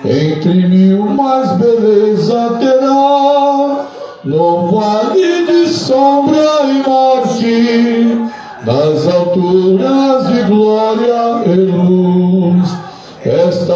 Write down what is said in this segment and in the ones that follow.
Entre mil mais beleza terá, no vale de sombra e morte, nas alturas de glória e luz. Esta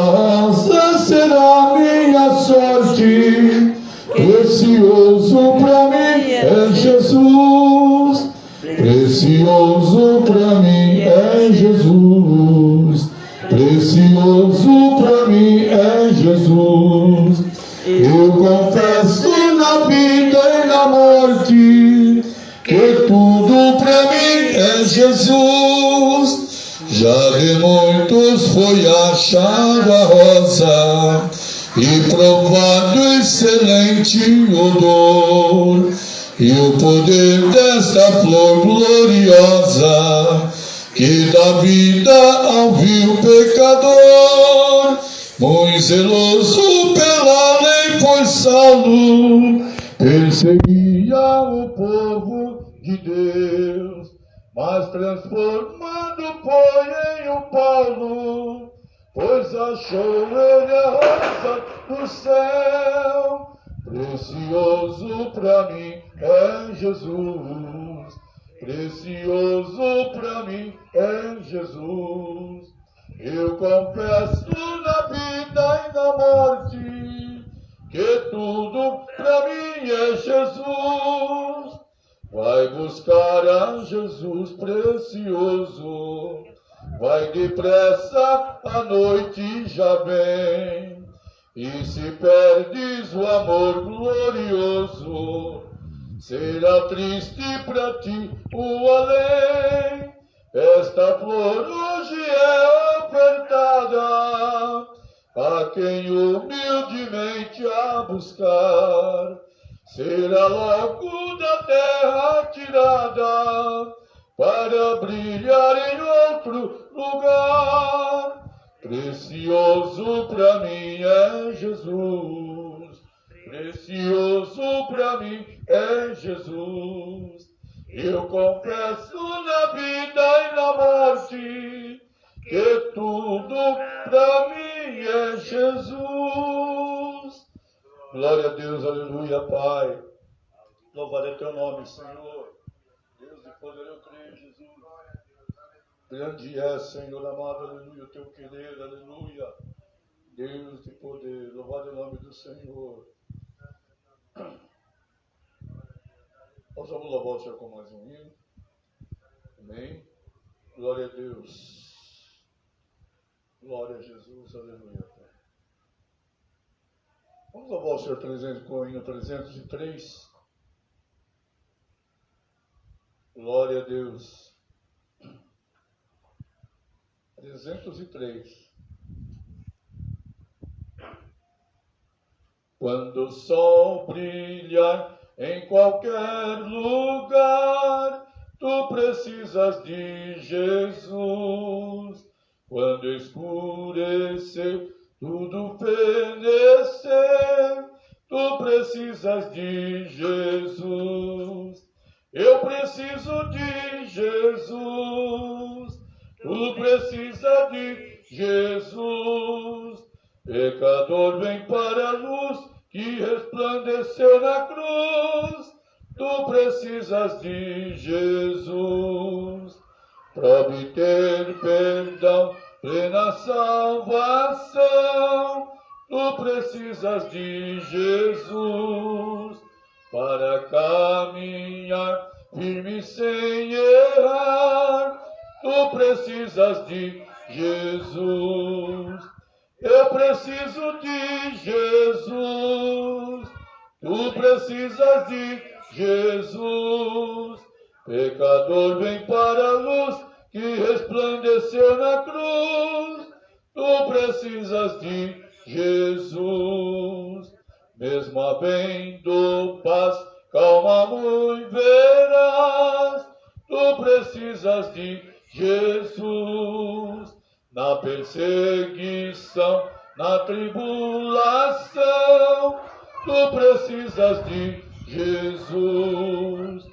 asa será minha sorte, precioso pra mim é Jesus, precioso pra mim é Jesus, precioso pra mim é Jesus. Eu confesso na vida e na morte que tudo pra mim é Jesus. Já de muitos foi achada a rosa e provado excelente odor, e o poder desta flor gloriosa que dá vida ao vil pecador. Muito zeloso pela lei foi Saulo, perseguia o povo de Deus, mas transformado foi em um Paulo, pois achou ele a rosa do céu. Precioso pra mim é Jesus, precioso pra mim é Jesus. Eu confesso na vida e na morte que tudo pra mim é Jesus. Vai buscar a Jesus precioso, vai depressa, a noite já vem. E se perdes o amor glorioso, será triste pra ti o além. Esta flor hoje é ofertada a quem humildemente a buscar. Será logo da terra tirada para brilhar em outro lugar. Precioso pra mim é Jesus, precioso pra mim é Jesus. Eu confesso na vida e na morte que tudo pra mim é Jesus. Glória a Deus, aleluia, Pai. Louvado é teu nome, Senhor. Deus de poder, eu creio em Jesus. Grande é, Senhor amado, aleluia, o teu querer, aleluia. Deus de poder, louvado é o nome do Senhor. Nós vamos louvar o Senhor com mais um hino. Amém. Glória a Deus. Glória a Jesus, aleluia. Vamos louvar o Senhor com o hino 303. Glória a Deus. 303. Quando o sol brilhar em qualquer lugar, tu precisas de Jesus. Quando escurecer, tudo fenecer, tu precisas de Jesus. Eu preciso de Jesus. Tu precisa de Jesus. Pecador, vem para a luz que resplandeceu na cruz. Tu precisas de Jesus para obter perdão, plena salvação. Tu precisas de Jesus para caminhar firme sem errar. Tu precisas de Jesus. Eu preciso de Jesus. Tu precisas de Jesus. Pecador, vem para a luz que resplandeceu na cruz. Tu precisas de Jesus. Mesmo havendo paz, calma muito verás. Tu precisas de Jesus. Na perseguição, na tribulação, tu precisas de Jesus.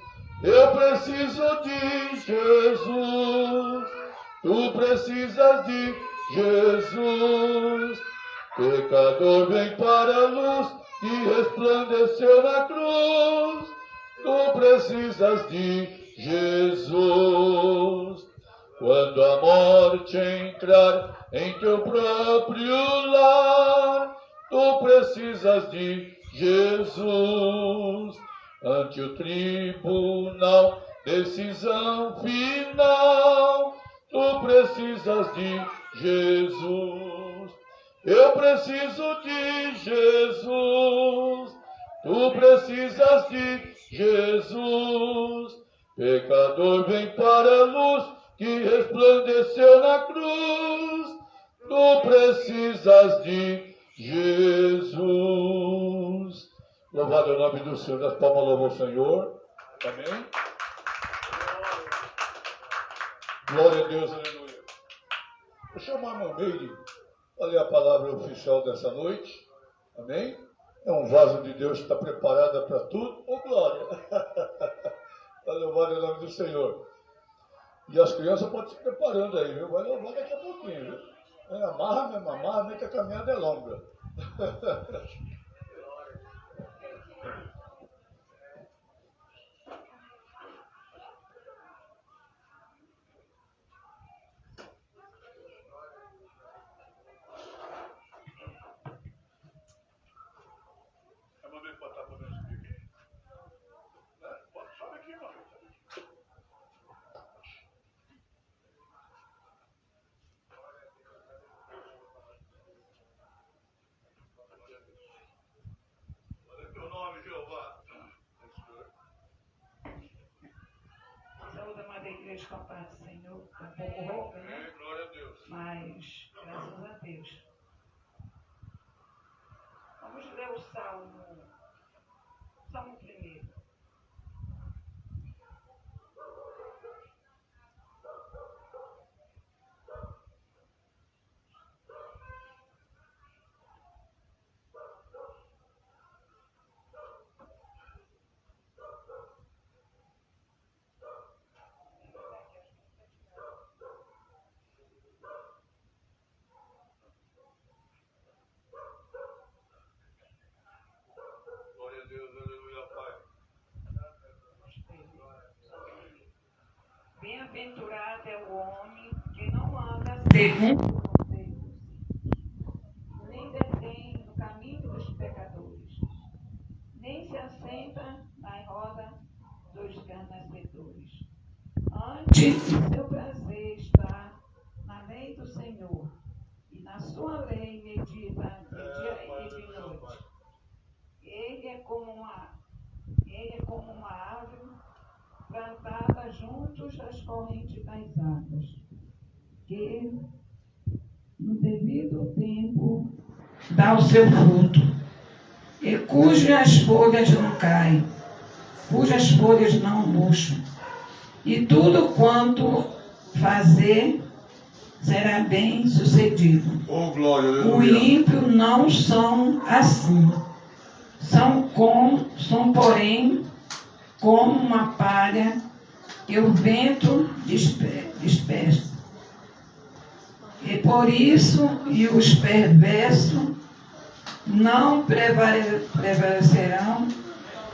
Eu preciso de Jesus. Tu precisas de Jesus. Pecador vem para a luz que resplandeceu na cruz. Tu precisas de Jesus. Quando a morte entrar em teu próprio lar, tu precisas de Jesus. Ante o tribunal, decisão final, tu precisas de Jesus. Eu preciso de Jesus. Tu precisas de Jesus. Pecador vem para a luz que resplandeceu na cruz. Tu precisas de Jesus. Louvado é o nome do Senhor. Das palmas louvam o Senhor. Amém. Glória a Deus, aleluia. Vou chamar a irmã Meire para ler a palavra oficial dessa noite. Amém. É um vaso de Deus que está preparada para tudo. Ô, glória! Louvado é o nome do Senhor. E as crianças podem se preparando aí, viu? Vai louvar daqui a pouquinho, viu? Amarra, que a caminhada é longa. Com a paz do Senhor, tá um pouco rouca, né? Glória a Deus. Mas, graças a Deus. Vamos ler o Salmo 1. Bem-aventurado é o homem que não anda segundo o conselho dos ímpios, nem detém no caminho dos pecadores, nem se assenta na roda dos escarnecedores. Antes, o seu prazer está na lei do Senhor, e na sua lei medita de dia e de noite. Ele é como uma árvore plantada juntos às correntes das águas, que no devido tempo dá o seu fruto, e cujas folhas não caem, cujas folhas não murcham, e tudo quanto fazer será bem sucedido. Oh, glória, o ímpio não são assim, são porém como uma palha que o vento dispersa. E por isso, e os perversos não prevalecerão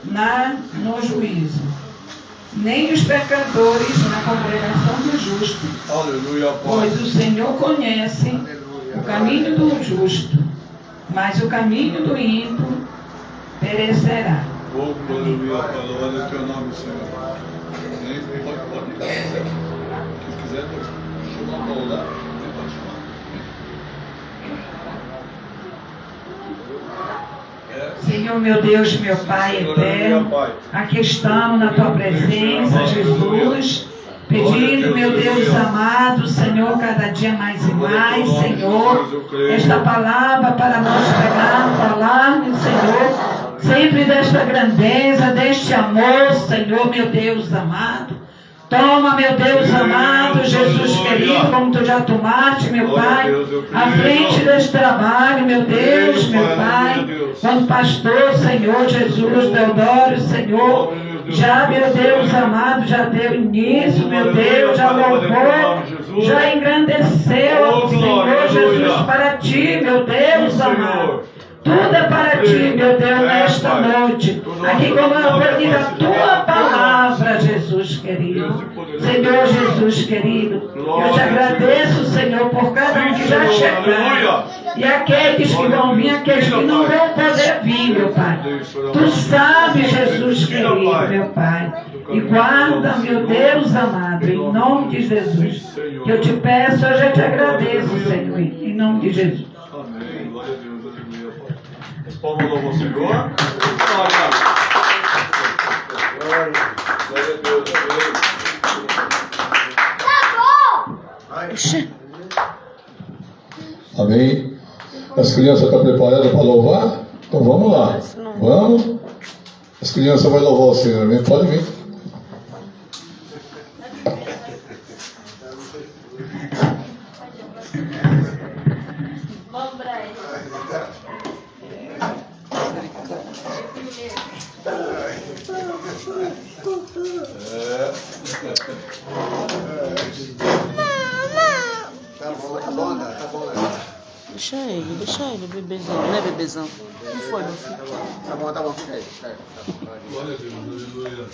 no juízo, nem os pecadores na congregação do justo. Aleluia, pois o Senhor conhece o caminho do justo, mas o caminho do ímpio perecerá. Oh, aleluia, louvado é o teu nome, Senhor. Pode dar, se quiser, chama a mão lá. Senhor, meu Deus, meu Pai eterno, aqui estamos na Tua presença, Jesus, pedindo, meu Deus amado, Senhor, cada dia mais e mais, Senhor, esta palavra para nós falarmos, Senhor, sempre desta grandeza, deste amor, Senhor, meu Deus amado. Toma, meu Deus amado, Jesus querido, como Tu já tomaste, meu Pai, à frente deste trabalho, meu Deus, meu Pai, como pastor, Senhor Jesus, Deodoro, Senhor, Já, meu Deus amado, já deu início, meu Deus, já louvou, já engrandeceu, Senhor Jesus, para ti, meu Deus amado. Tudo é para ti, meu Deus, nesta noite. Aqui como eu ouvir a tua palavra, Jesus querido. Senhor Jesus querido, eu te agradeço, Senhor, por cada um que já chegaram. E aqueles que vão vir, aqueles que não vão poder vir, meu Pai. Tu sabes, Jesus querido, meu Pai. E guarda, meu Deus amado, em nome de Jesus. Que eu te peço, eu já te agradeço, Senhor, em nome de Jesus. Amém. Glória a Deus, aleluia, Pai. As palmas louvam o Senhor. Glória a Deus, amém. Amém. As crianças estão preparadas para louvar? Então vamos lá. Vamos. As crianças vão louvar o Senhor. Amém? Pode vir. Deixa ele, bebezão, né, bebezão? Não foi, meu filho? Tá bom. Glória a Deus, aleluia.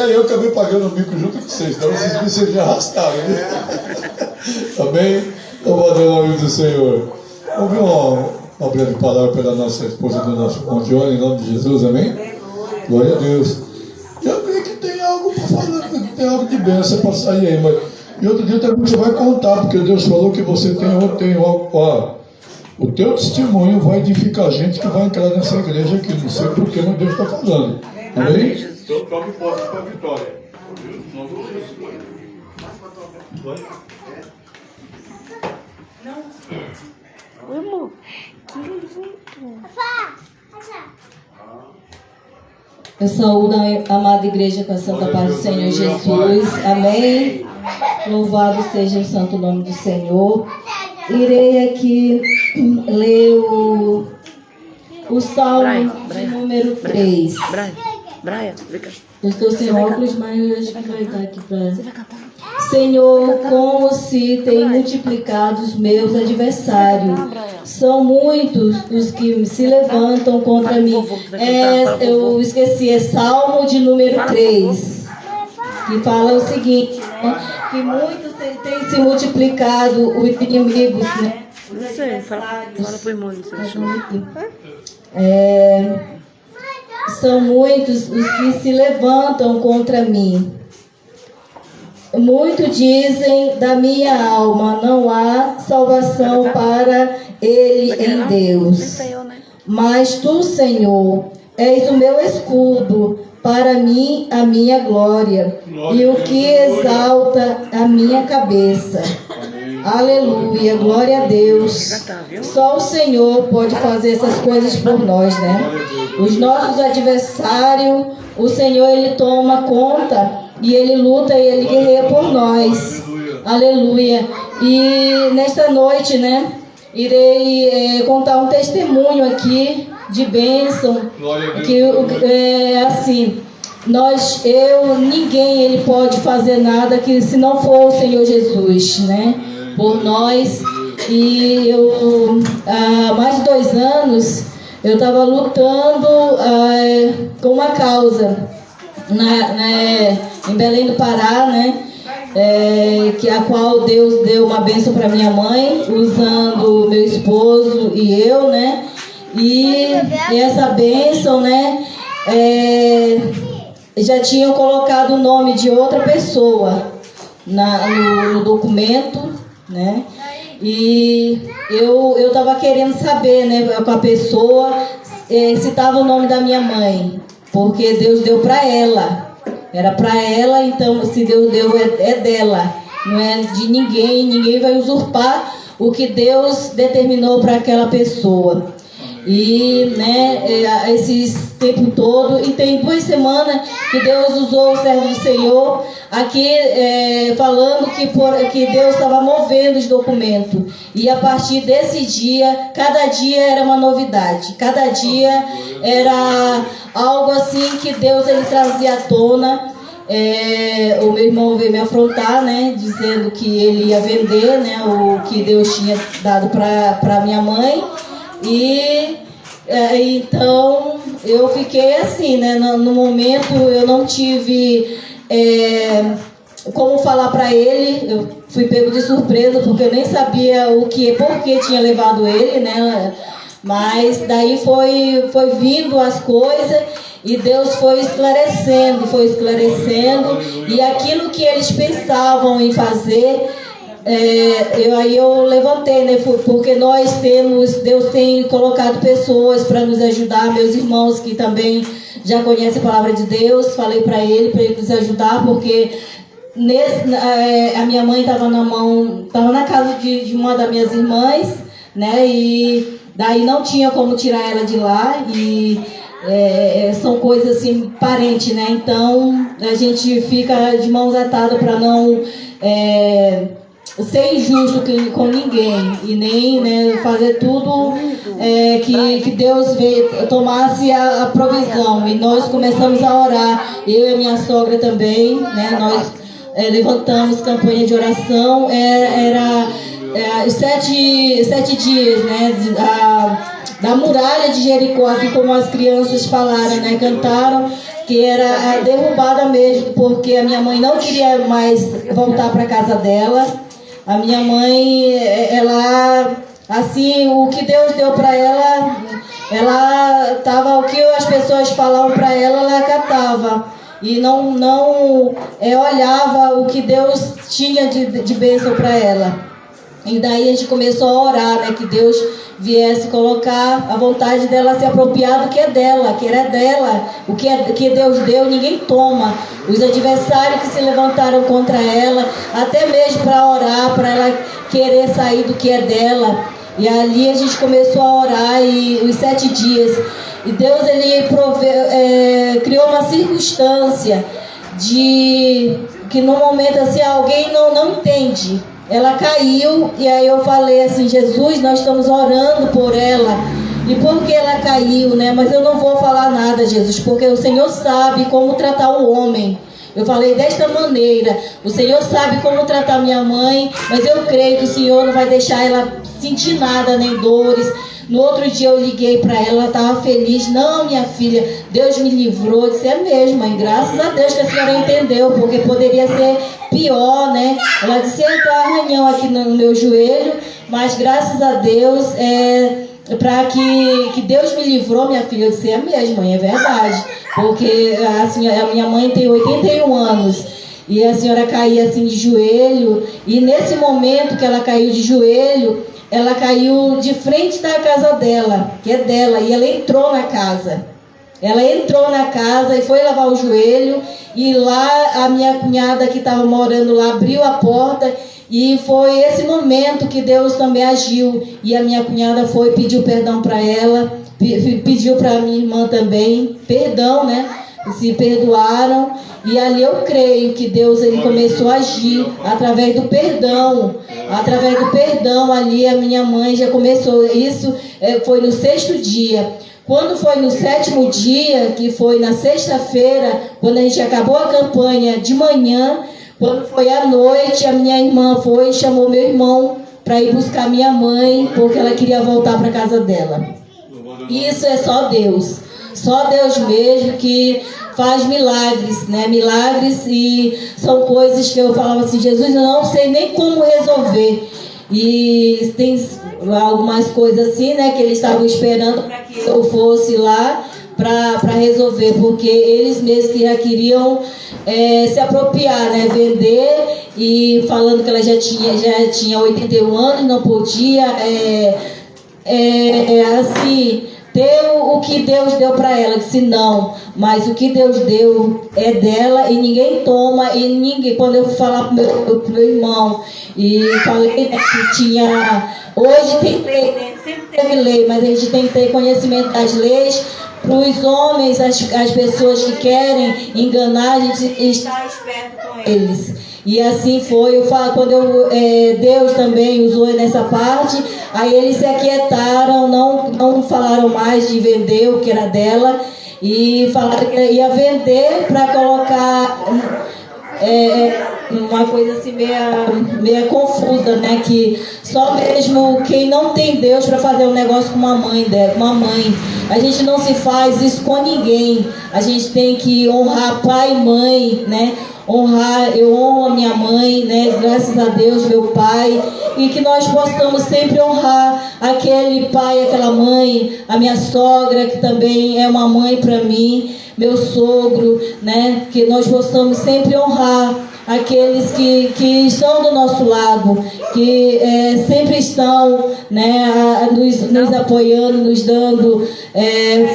aí eu acabei pagando o bico junto com vocês, então vocês me arrastaram, né? Amém? Louvado é o nome do Senhor. Vamos ver uma breve palavra pela nossa esposa do nosso irmão Johnny, em nome de Jesus, amém? Glória a Deus. Eu creio que tem algo para falar, que tem algo de bênção para sair aí, mas e outro dia também você vai contar, porque Deus falou que você tem algo. O teu testemunho vai edificar a gente que vai entrar nessa igreja aqui. Não sei por que, mas Deus está falando. Amém? Então tome posse para a vitória. Oi, amor. Eu saúdo a amada igreja com a santa paz do Senhor Jesus. Amém. Louvado seja o santo nome do Senhor. Irei aqui ler o Salmo de número 3. Brian, vem cá. Eu estou sem óculos, mas eu acho que vai dar aqui para... Senhor, como se tem multiplicado os meus adversários. São muitos os que se levantam contra mim. Eu esqueci, é Salmo de número 3. Que fala o seguinte, né? Que muitos têm se multiplicado os inimigos, né? Não sei, fala pro irmão. São muitos os que se levantam contra mim. Muito dizem da minha alma, não há salvação para ele em Deus. Mas tu, Senhor, és o meu escudo, para mim a minha glória, e o que exalta a minha cabeça. Aleluia, glória a Deus. Só o Senhor pode fazer essas coisas por nós, né? Os nossos adversários, o Senhor, Ele toma conta e Ele luta e Ele guerreia por nós. Aleluia. E nesta noite, né, irei contar um testemunho aqui de bênção, que assim, ninguém ele pode fazer nada que se não for o Senhor Jesus, né, por nós. E eu, há mais de 2 anos, eu estava lutando com uma causa em Belém do Pará, né, a qual Deus deu uma bênção para minha mãe, usando meu esposo e eu, né, e essa bênção, né, já tinham colocado o nome de outra pessoa no documento, né, e eu estava querendo saber, né, com a pessoa se estava o nome da minha mãe, porque Deus deu para ela. Era para ela, então se Deus deu é dela, não é de ninguém. Ninguém vai usurpar o que Deus determinou para aquela pessoa. E, né, esses tempo todo, e tem 2 semanas que Deus usou o servo do Senhor aqui falando que Deus estava movendo os documentos. E a partir desse dia, cada dia era uma novidade, cada dia era algo assim que Deus ele trazia à tona. O meu irmão veio me afrontar, né, dizendo que ele ia vender, né, o que Deus tinha dado para minha mãe. E então eu fiquei assim, né, no momento eu não tive como falar para ele. Eu fui pego de surpresa porque eu nem sabia por que tinha levado ele, né, mas daí foi vindo as coisas e Deus foi esclarecendo, e aquilo que eles pensavam em fazer, eu levantei, né, porque Deus tem colocado pessoas para nos ajudar, meus irmãos que também já conhecem a palavra de Deus. Falei para ele nos ajudar, porque a minha mãe estava na casa de uma das minhas irmãs, né, e daí não tinha como tirar ela de lá, e são coisas assim, parente, né, então a gente fica de mãos atadas para não ser injusto com ninguém, e nem, né, fazer tudo que Deus tomasse a provisão. E nós começamos a orar, eu e a minha sogra também, né, nós levantamos campanha de oração. Era 7 dias, né, da muralha de Jericó, assim como as crianças falaram, né, cantaram, que era derrubada mesmo, porque a minha mãe não queria mais voltar para casa dela. A minha mãe, ela, assim, o que Deus deu para ela tava, o que as pessoas falavam para ela acatava. E não olhava o que Deus tinha de bênção para ela. E daí a gente começou a orar, né, que Deus viesse colocar a vontade dela se apropriar do que é dela, que era dela. O que Deus deu, ninguém toma. Os adversários que se levantaram contra ela, até mesmo para orar, para ela querer sair do que é dela. E ali a gente começou a orar, e os 7 dias. E Deus, ele criou uma circunstância de que no momento assim, alguém não entende. Ela caiu, e aí eu falei assim: Jesus, nós estamos orando por ela. E por que ela caiu, né? Mas eu não vou falar nada, Jesus, porque o Senhor sabe como tratar o homem. Eu falei desta maneira: o Senhor sabe como tratar minha mãe, mas eu creio que o Senhor não vai deixar ela sentir nada, nem dores. No outro dia eu liguei para ela estava feliz. Não, minha filha, Deus me livrou. Eu disse: é mesmo, mãe, graças a Deus que a senhora entendeu, porque poderia ser pior, né? Ela disse: eu estou arranhão aqui no meu joelho, mas graças a Deus, para que Deus me livrou, minha filha. Eu disse: é mesmo, mãe, é verdade, porque a minha mãe tem 81 anos. E a senhora caía assim de joelho, e nesse momento que ela caiu de joelho, ela caiu de frente da casa dela, que é dela, e ela entrou na casa. Ela entrou na casa e foi lavar o joelho, e lá a minha cunhada que estava morando lá abriu a porta, e foi esse momento que Deus também agiu. E a minha cunhada foi, pediu perdão para ela, pediu para minha irmã também, perdão, né? Se perdoaram, e ali eu creio que Deus, ele começou a agir através do perdão. Através do perdão ali a minha mãe já começou. Isso foi no 6º dia. Quando foi no 7º dia, que foi na sexta-feira, quando a gente acabou a campanha de manhã, quando foi à noite, a minha irmã foi e chamou meu irmão para ir buscar minha mãe, porque ela queria voltar para casa dela. Isso é só Deus. Só Deus mesmo que faz milagres, né? Milagres, e são coisas que eu falava assim: Jesus, eu não sei nem como resolver. E tem algumas coisas assim, né, que eles estavam esperando para que eu fosse lá para resolver, porque eles mesmos que já queriam se apropriar, né, vender, e falando que ela já tinha 81 anos, não podia assim ter o que Deus deu para ela. Disse: não, mas o que Deus deu é dela e ninguém toma. E ninguém, quando eu fui falar pro meu irmão e falei, né, que tinha, hoje tem lei, né? Sempre teve lei, mas a gente tem que ter conhecimento das leis. Para os homens, as pessoas que querem enganar, a gente está esperto com eles. E assim foi. Eu falo, quando Deus também usou nessa parte, aí eles se aquietaram, não falaram mais de vender o que era dela, e falaram que ia vender para colocar uma coisa assim meia confusa, né? Que só mesmo quem não tem Deus para fazer um negócio com uma mãe. A gente não se faz isso com ninguém. A gente tem que honrar pai e mãe, né? Eu honro a minha mãe, né? Graças a Deus, meu pai, e que nós possamos sempre honrar aquele pai, aquela mãe, a minha sogra, que também é uma mãe para mim, meu sogro, né? Que nós possamos sempre honrar aqueles que estão do nosso lado, que sempre estão, né, nos apoiando, nos dando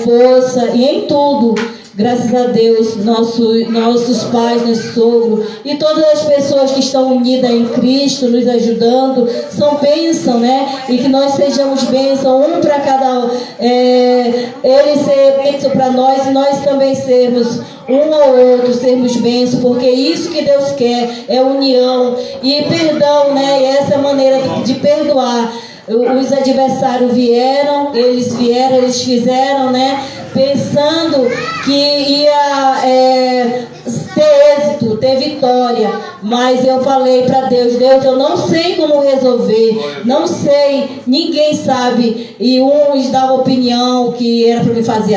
força, e em tudo. Graças a Deus, nossos pais, nosso sogro e todas as pessoas que estão unidas em Cristo, nos ajudando, são bênção, né? E que nós sejamos bênção, um para cada um. Ele ser bênção para nós, e nós também sermos um ao outro, sermos bênço, porque isso que Deus quer é união e perdão, né? E essa maneira de perdoar. Os adversários vieram, eles fizeram, né? Pensando que ia ter êxito, ter vitória, Mas eu falei para Deus, eu não sei como resolver, não sei, ninguém sabe. E uns davam opinião que era para me fazer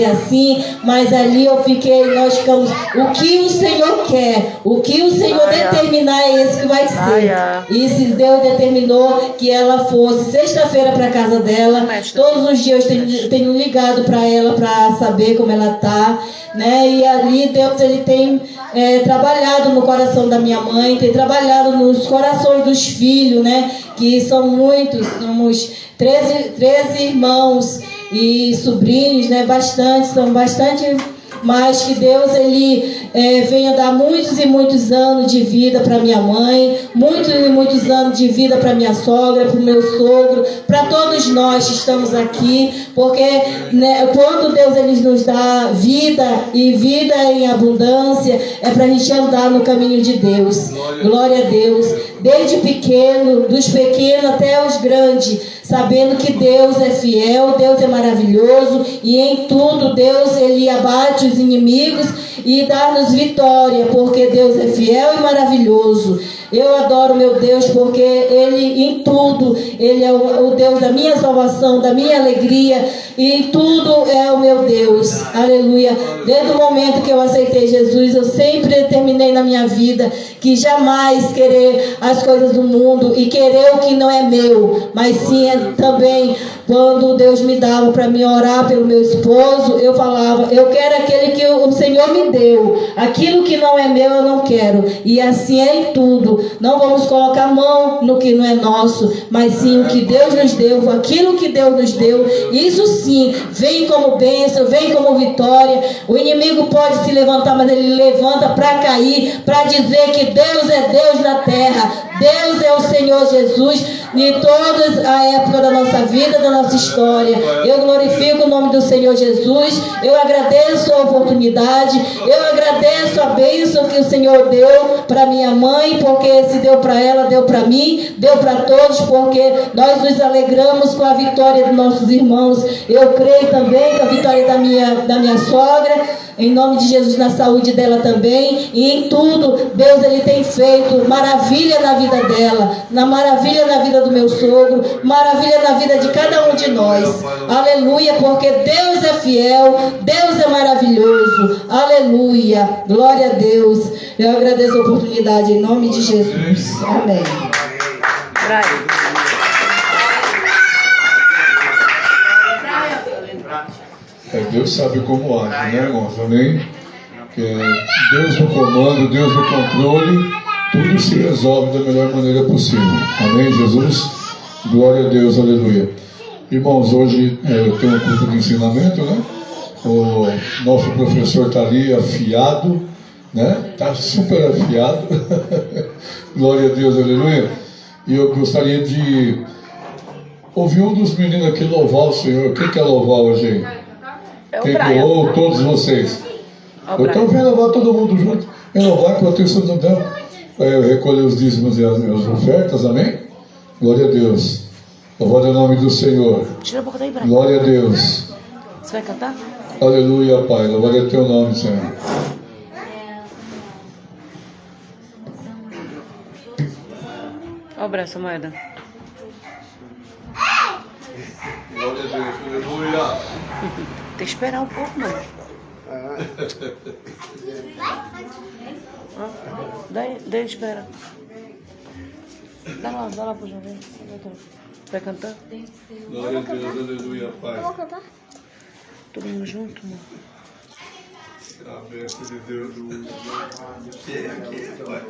assim, mas ali eu fiquei, nós ficamos, o que o Senhor quer, o que o Senhor determinar é esse que vai ser. E se Deus determinou que ela fosse sexta-feira para casa dela, todos os dias eu tenho ligado para ela para saber como ela está, né? E ali Deus ele tem trabalhado no coração da minha mãe, tem trabalhado nos corações dos filhos, né? Que são muitos, somos 13 irmãos e sobrinhos, né? São bastante. Mas que Deus ele venha dar muitos e muitos anos de vida para minha mãe, muitos e muitos anos de vida para minha sogra, para o meu sogro, para todos nós que estamos aqui, porque né, quando Deus ele nos dá vida e vida em abundância, é para a gente andar no caminho de Deus. Glória a Deus. Desde pequeno, dos pequenos até os grandes, sabendo que Deus é fiel, Deus é maravilhoso e em tudo Deus ele abate os inimigos e dá-nos vitória, porque Deus é fiel e maravilhoso. Eu adoro meu Deus porque Ele em tudo, Ele é o Deus da minha salvação, da minha alegria, e em tudo é o meu Deus. Aleluia. Desde o momento que eu aceitei Jesus, eu sempre determinei na minha vida que jamais querer as coisas do mundo e querer o que não é meu, mas sim também quando Deus me dava para me orar pelo meu esposo, eu falava, eu quero aquele que o Senhor me deu, aquilo que não é meu eu não quero, e assim é em tudo. Não vamos colocar a mão no que não é nosso, mas sim o que Deus nos deu, aquilo que Deus nos deu, isso sim, vem como bênção, vem como vitória. O inimigo pode se levantar, mas ele levanta para cair, para dizer que Deus é Deus na terra, Deus é o Senhor Jesus, em toda a época da nossa vida, da nossa história. Eu glorifico o nome do Senhor Jesus, eu agradeço a oportunidade, eu agradeço a bênção que o Senhor deu para minha mãe, porque se deu para ela, deu para mim, deu para todos, porque nós nos alegramos com a vitória dos nossos irmãos. Eu creio também com a vitória da minha sogra, em nome de Jesus, na saúde dela também, e em tudo, Deus ele tem feito maravilha na vida dela, maravilha na vida do meu sogro, maravilha na vida de cada um de nós. Aleluia, porque Deus é fiel, Deus é maravilhoso. Aleluia, glória a Deus. Eu agradeço a oportunidade em nome de Jesus. Amém. Deus sabe como age, né, irmãos? Amém? Que Deus no comando, Deus no controle, tudo se resolve da melhor maneira possível. Amém, Jesus? Glória a Deus, aleluia. Irmãos, hoje eu tenho um culto de ensinamento, né? O nosso professor está ali afiado, né? Está super afiado. Glória a Deus, aleluia. E eu gostaria de ouvir um dos meninos aqui louvar o Senhor. Quem quer louvar hoje aí? Quem quer louvar? Todos vocês. Então vem louvar todo mundo junto. Vem louvar enquanto isso não dá. Recolher os dízimos e as ofertas, amém? Glória a Deus. Louvado é o nome do Senhor. Tira a boca daí, Brian. Glória a Deus. Você vai cantar? Aleluia, Pai. Louvado é o teu nome, Senhor. Ó o braço, moeda. Glória a Deus, aleluia. Tem que esperar um pouco, mano. Daí espera. Dá lá pro João. Vai cantar? Glória a Deus, aleluia, Pai. Todo mundo junto, mano. A bênção de Deus. Aqui, Pai.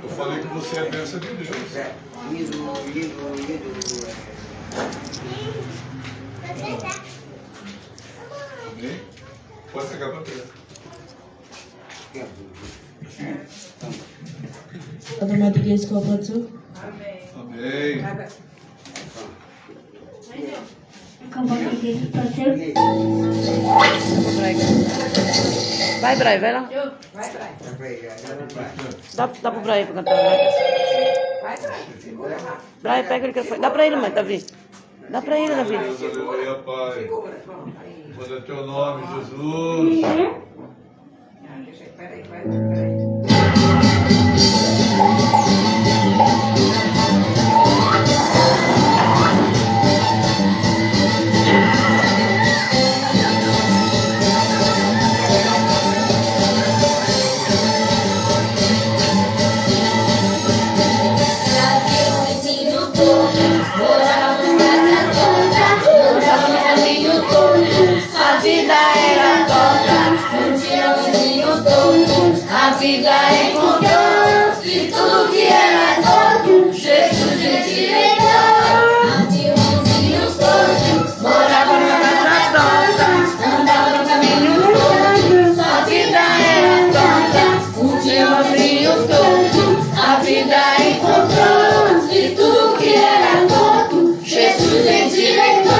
Eu falei que você é a bênção de Deus. Amém? Pode pegar a bandeira. Ada matigas ko po ito. Amém. Vai, Brian, vai lá. Dá pro Brian pra cantar. Vai. Brian, pega o microfone. Dá pra ele, mãe, Davi. Dá pra ele, Davi. Aleluia, Pai. Glória ao teu nome, Jesus. Peraí. A vida era torta, não tinha vizinho torto. A vida encontrou e tudo que era torto, Jesus endireitou. Tinha um vizinho torto, morava numa casa torta, andava no caminho torto. A vida era torta, não tinha um vizinho torto. A vida encontrou e tudo que era torto, Jesus endireitou.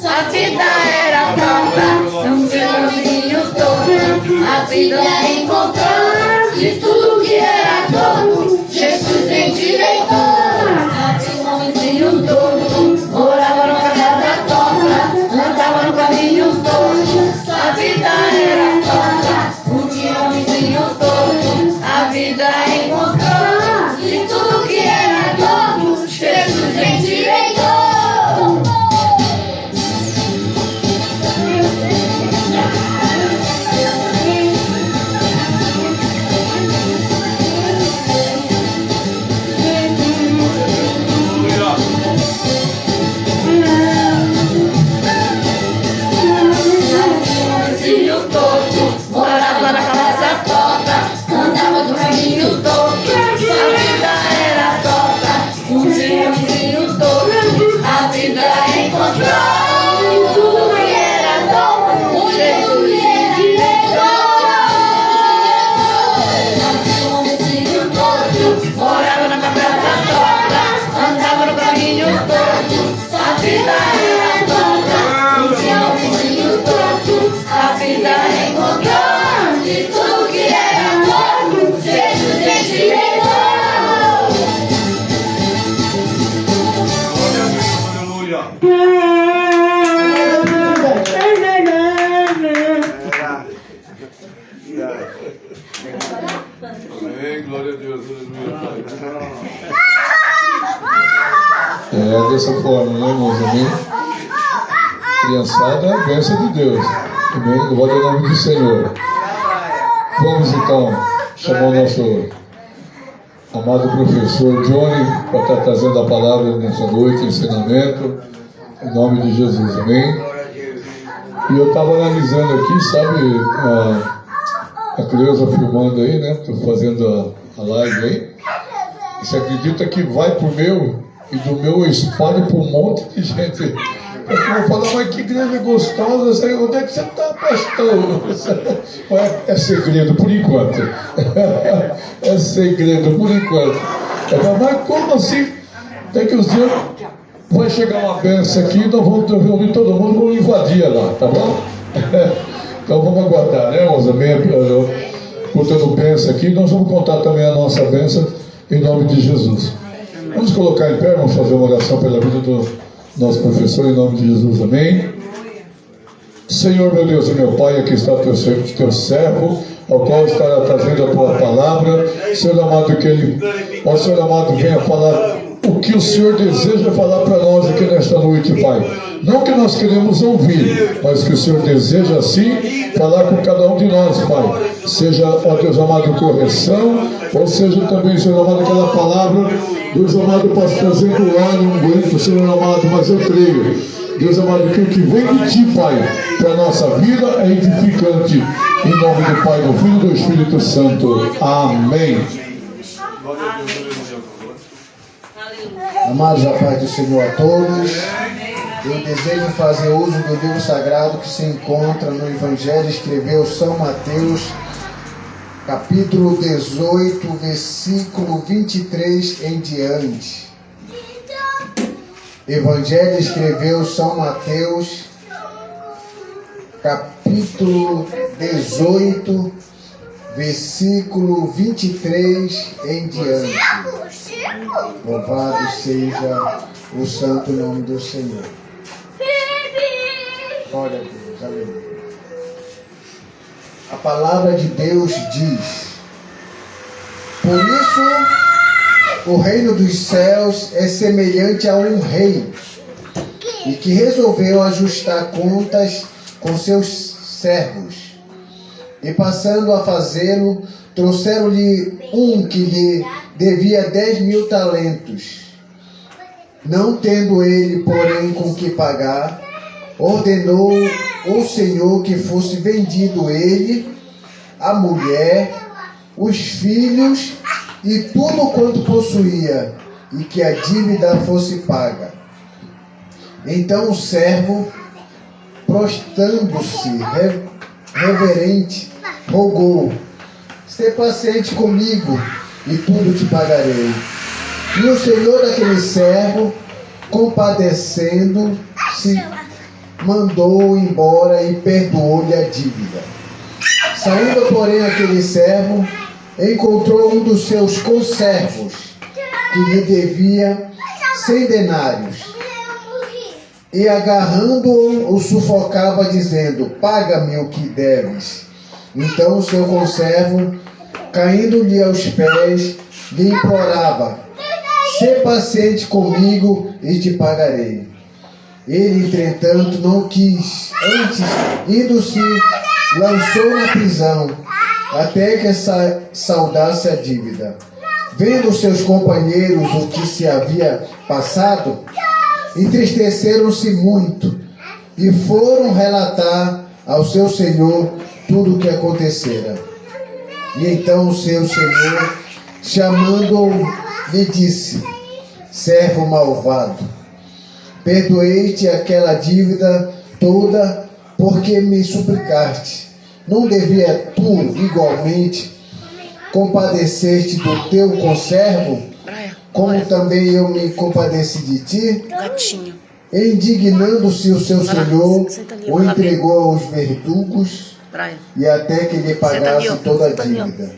A vida era torta, não tinha um caminho torto. A vida encontrou de tudo que era torto, Jesus endireitou. Tinha um homenzinho torto, morava numa casa torta, andava no caminho torto. A vida era torta, não tinha um homenzinho torto. A vida encontrou de tudo que era torto, Jesus endireitou. Morava na casa torta, andava no caminho torto. A vida era torta, um dia vizinho torto. A vida encontrou tudo que era torto, Jesus endireitou. Um vizinho torto, morava na casa torta, andava no caminho torto. A vida era torta, um dia vizinho torto. A vida encontrou de tudo que era torto, Jesus endireitou. Amém, glória a Deus, aleluia. Dessa forma, né, irmãos? Amém? Criançada é a bênção de Deus. Amém? Glória ao nome do Senhor. Vamos então chamar o nosso amado professor Johnny para estar trazendo a palavra nessa noite, ensinamento, em nome de Jesus. Amém? E eu estava analisando aqui, sabe, a Cleusa filmando aí, né? Estou fazendo a live aí. Você acredita que vai pro meu e do meu espalha para um monte de gente? Eu vou falar, mas que igreja gostosa, onde é que você está, pastor? É segredo por enquanto. É segredo por enquanto. Eu falo, mas como assim? Tem que os dias vai chegar uma benção aqui, nós vamos reunir todo mundo, vamos invadir lá, tá bom? Então vamos aguardar, né, irmãos? Amém? Contando bênção aqui, nós vamos contar também a nossa bênção em nome de Jesus. Vamos colocar em pé, vamos fazer uma oração pela vida do nosso professor, em nome de Jesus, amém? Senhor, meu Deus e meu Pai, aqui está teu servo, ao qual estará trazendo a tua palavra. Senhor amado, que ele, ó Senhor amado, venha falar o que o Senhor deseja falar para nós aqui nesta noite, Pai. Não que nós queremos ouvir, mas que o Senhor deseja sim falar com cada um de nós, Pai. Seja, ó Deus amado, correção, ou seja também, Senhor amado, aquela palavra, Deus amado, para trazendo ânimo, aguento, Senhor amado, mas eu creio, Deus amado, que o que vem de Ti, Pai, para a nossa vida é edificante. Em nome do Pai, do Filho e do Espírito Santo. Amém. Amados, a paz do Senhor a todos. Eu desejo fazer uso do livro sagrado que se encontra no Evangelho, escreveu São Mateus, capítulo 18, versículo 23 em diante. Evangelho escreveu São Mateus, capítulo 18, versículo 23 em diante. Louvado seja o santo nome do Senhor. Glória a Deus, aleluia. A palavra de Deus diz: por isso o reino dos céus é semelhante a um rei, e que resolveu ajustar contas com seus servos. E passando a fazê-lo, trouxeram-lhe um que lhe devia 10.000 talentos. Não tendo ele, porém, com que pagar, ordenou o Senhor que fosse vendido ele, a mulher, os filhos e tudo quanto possuía, e que a dívida fosse paga. Então o servo, prostrando-se reverente, rogou: "Sê paciente comigo, e tudo te pagarei." E o senhor daquele servo, compadecendo-se, mandou embora e perdoou-lhe a dívida. Saindo, porém, aquele servo, encontrou um dos seus conservos, que lhe devia 100 denários. E agarrando-o, o sufocava, dizendo: "Paga-me o que deves." Então o seu conservo, caindo-lhe aos pés, lhe implorava: "Sê paciente comigo e te pagarei." Ele, entretanto, não quis. Antes, indo-se, lançou na prisão, até que saudasse a dívida. Vendo seus companheiros o que se havia passado, entristeceram-se muito e foram relatar ao seu senhor tudo o que acontecera. E então o seu senhor, chamando-o, lhe disse: "Servo malvado, perdoei-te aquela dívida toda, porque me suplicaste. Não devia tu, igualmente, compadecer-te do teu conservo, como também eu me compadeci de ti?" Gatinho. Indignando-se o seu senhor, o entregou aos verdugos, e até que lhe pagasse toda a dívida.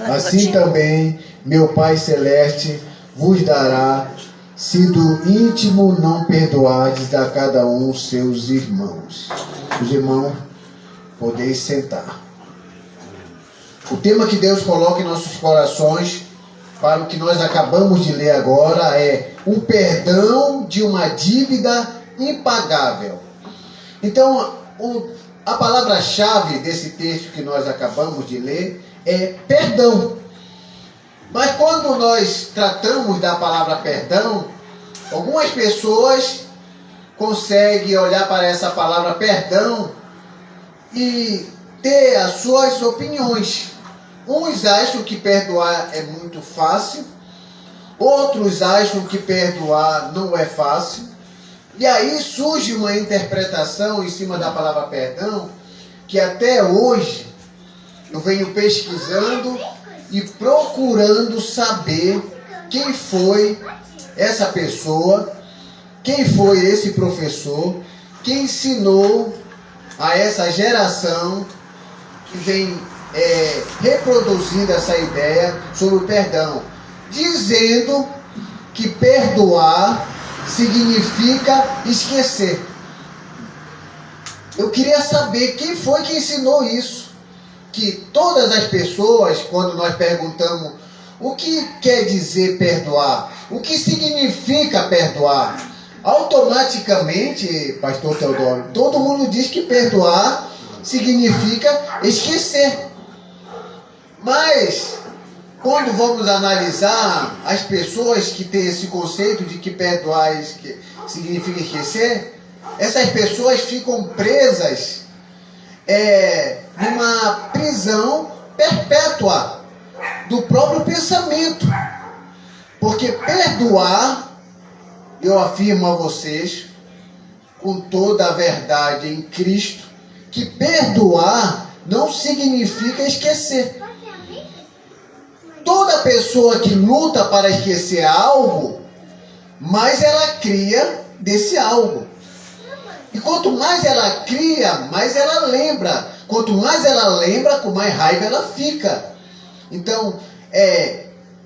Assim também meu Pai Celeste vos dará, se do íntimo não perdoardes a cada um seus irmãos. Os irmãos, podeis sentar. O tema que Deus coloca em nossos corações, para o que nós acabamos de ler agora, é o perdão de uma dívida impagável. Então, a palavra-chave desse texto que nós acabamos de ler é perdão. Mas quando nós tratamos da palavra perdão, algumas pessoas conseguem olhar para essa palavra perdão e ter as suas opiniões. Uns acham que perdoar é muito fácil, outros acham que perdoar não é fácil. E aí surge uma interpretação em cima da palavra perdão, que até hoje eu venho pesquisando e procurando saber quem foi essa pessoa, quem foi esse professor, que ensinou a essa geração que vem reproduzindo essa ideia sobre o perdão, dizendo que perdoar significa esquecer. Eu queria saber quem foi que ensinou isso. Que todas as pessoas, quando nós perguntamos o que quer dizer perdoar, o que significa perdoar, automaticamente, pastor Teodoro, todo mundo diz que perdoar significa esquecer. Mas, quando vamos analisar as pessoas que têm esse conceito de que perdoar significa esquecer, essas pessoas ficam presas numa prisão perpétua do próprio pensamento. Porque perdoar, eu afirmo a vocês, com toda a verdade em Cristo, que perdoar não significa esquecer. pessoa que luta para esquecer algo, mais ela cria desse algo. E quanto mais ela cria, mais ela lembra. Quanto mais ela lembra, com mais raiva ela fica. Então,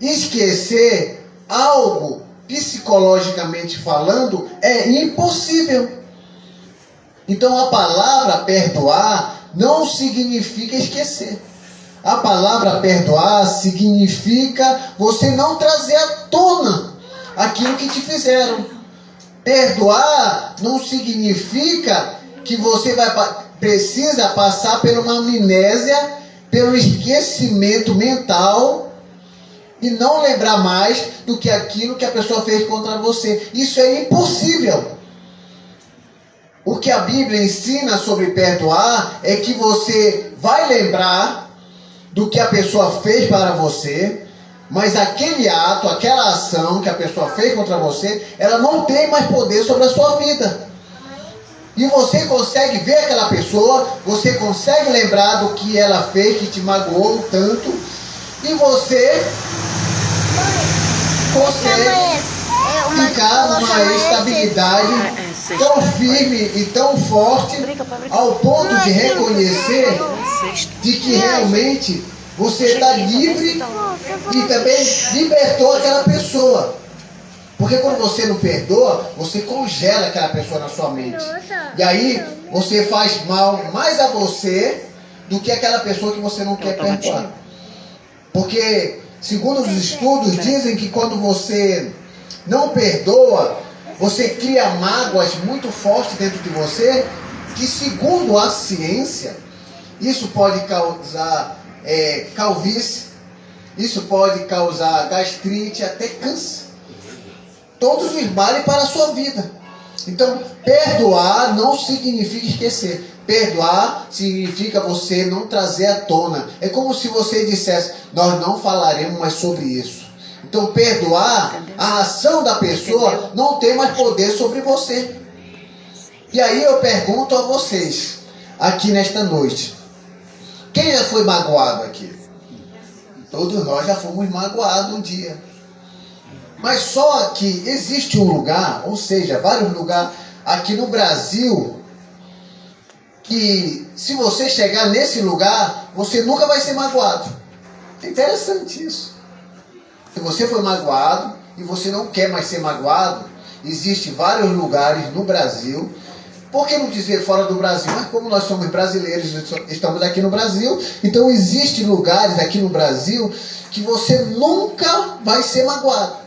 esquecer algo, psicologicamente falando, é impossível. Então, a palavra perdoar não significa esquecer. A palavra perdoar significa você não trazer à tona aquilo que te fizeram. Perdoar não significa que você precisa passar por uma amnésia, pelo esquecimento mental e não lembrar mais do que aquilo que a pessoa fez contra você. Isso é impossível. O que a Bíblia ensina sobre perdoar é que você vai lembrar do que a pessoa fez para você, mas aquele ato, aquela ação que a pessoa fez contra você, ela não tem mais poder sobre a sua vida. E você consegue ver aquela pessoa, você consegue lembrar do que ela fez, que te magoou tanto, e você consegue ficar numa estabilidade tão firme e tão forte, ao ponto de reconhecer de que realmente você está livre e também libertou aquela pessoa. Porque quando você não perdoa, você congela aquela pessoa na sua mente. E aí você faz mal mais a você do que aquela pessoa que você não quer perdoar. Porque, segundo os estudos, dizem que quando você não perdoa, você cria mágoas muito fortes dentro de você, que, segundo a ciência, isso pode causar calvície, isso pode causar gastrite, até câncer. Todos os males para a sua vida. Então, perdoar não significa esquecer. Perdoar significa você não trazer à tona. É como se você dissesse, nós não falaremos mais sobre isso. Então, perdoar, a ação da pessoa não tem mais poder sobre você. E aí eu pergunto a vocês, aqui nesta noite, quem já foi magoado aqui? Todos nós já fomos magoados um dia. Mas só que existe um lugar, ou seja, vários lugares aqui no Brasil, que se você chegar nesse lugar, você nunca vai ser magoado. É interessante isso. Se você foi magoado e você não quer mais ser magoado, existem vários lugares no Brasil. Por que não dizer fora do Brasil? Mas como nós somos brasileiros, estamos aqui no Brasil, então existem lugares aqui no Brasil que você nunca vai ser magoado.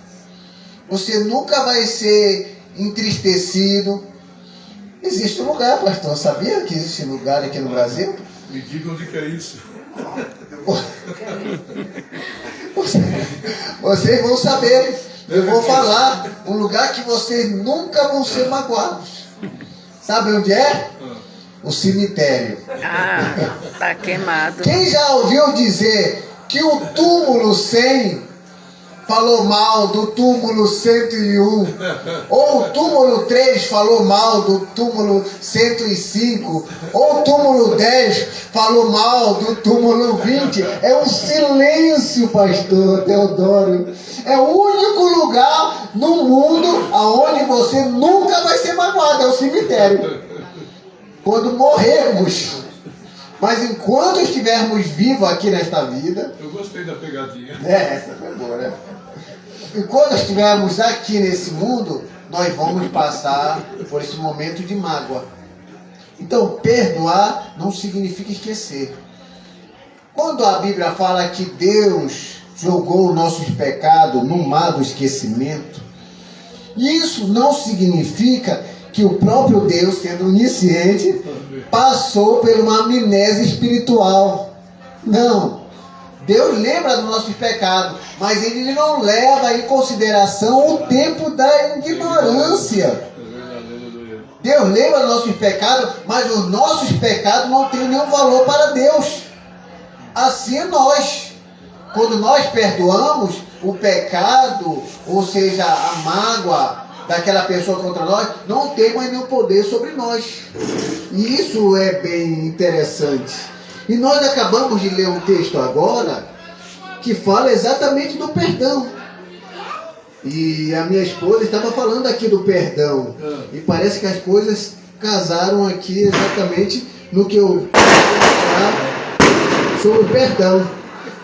Você nunca vai ser entristecido. Existe um lugar, pastor. Sabia que existe lugar aqui no Brasil? Me diga onde que é isso. Vocês vão saber. Eu vou falar. Um lugar que vocês nunca vão ser magoados. Sabe onde é? O cemitério. Ah, tá queimado. Quem já ouviu dizer que o túmulo 100 falou mal do túmulo 101, ou o túmulo 3 falou mal do túmulo 105, ou o túmulo 10 falou mal do túmulo 20? É um silêncio, pastor Teodoro. É o único lugar no mundo aonde você nunca vai ser magoado, é o cemitério. Quando morrermos. Mas enquanto estivermos vivos aqui nesta vida... Eu gostei da pegadinha. Essa foi boa, né? Enquanto estivermos aqui nesse mundo, nós vamos passar por esse momento de mágoa. Então, perdoar não significa esquecer. Quando a Bíblia fala que Deus jogou nossos pecados no mar do esquecimento, isso não significa que o próprio Deus, sendo onisciente, passou por uma amnésia espiritual. Não. Deus lembra dos nossos pecados, mas Ele não leva em consideração o tempo da ignorância. Deus lembra dos nossos pecados, mas os nossos pecados não têm nenhum valor para Deus. Assim é nós. Quando nós perdoamos o pecado, ou seja, a mágoa daquela pessoa contra nós, não tem mais nenhum poder sobre nós. E isso é bem interessante. E nós acabamos de ler um texto agora, que fala exatamente do perdão. E a minha esposa estava falando aqui do perdão. E parece que as coisas casaram aqui exatamente no que eu vou falar sobre o perdão.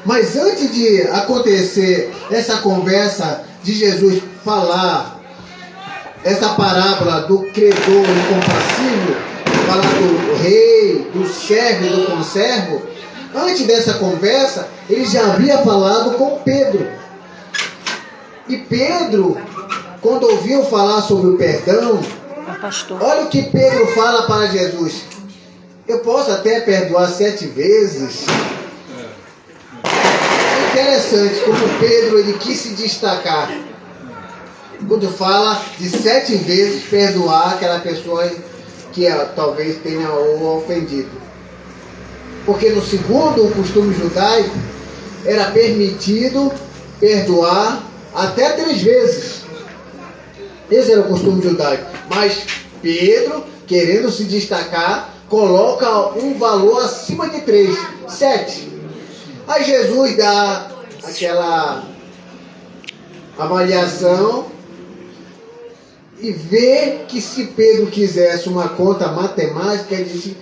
Mas antes de acontecer essa conversa de Jesus falar essa parábola do credor incompassível, falar do rei, do servo e do conservo, antes dessa conversa, ele já havia falado com Pedro. E Pedro, quando ouviu falar sobre o perdão, olha o que Pedro fala para Jesus. Eu posso até perdoar 7 vezes. É interessante como Pedro ele quis se destacar. Quando fala de 7 vezes perdoar aquela pessoa que talvez tenha o ofendido. Porque no segundo o costume judaico era permitido perdoar até 3 vezes. Esse era o costume judaico. Mas Pedro, querendo se destacar, coloca um valor acima de 3, 7. Aí Jesus dá aquela avaliação e vê que se Pedro quisesse uma conta matemática, ele disse: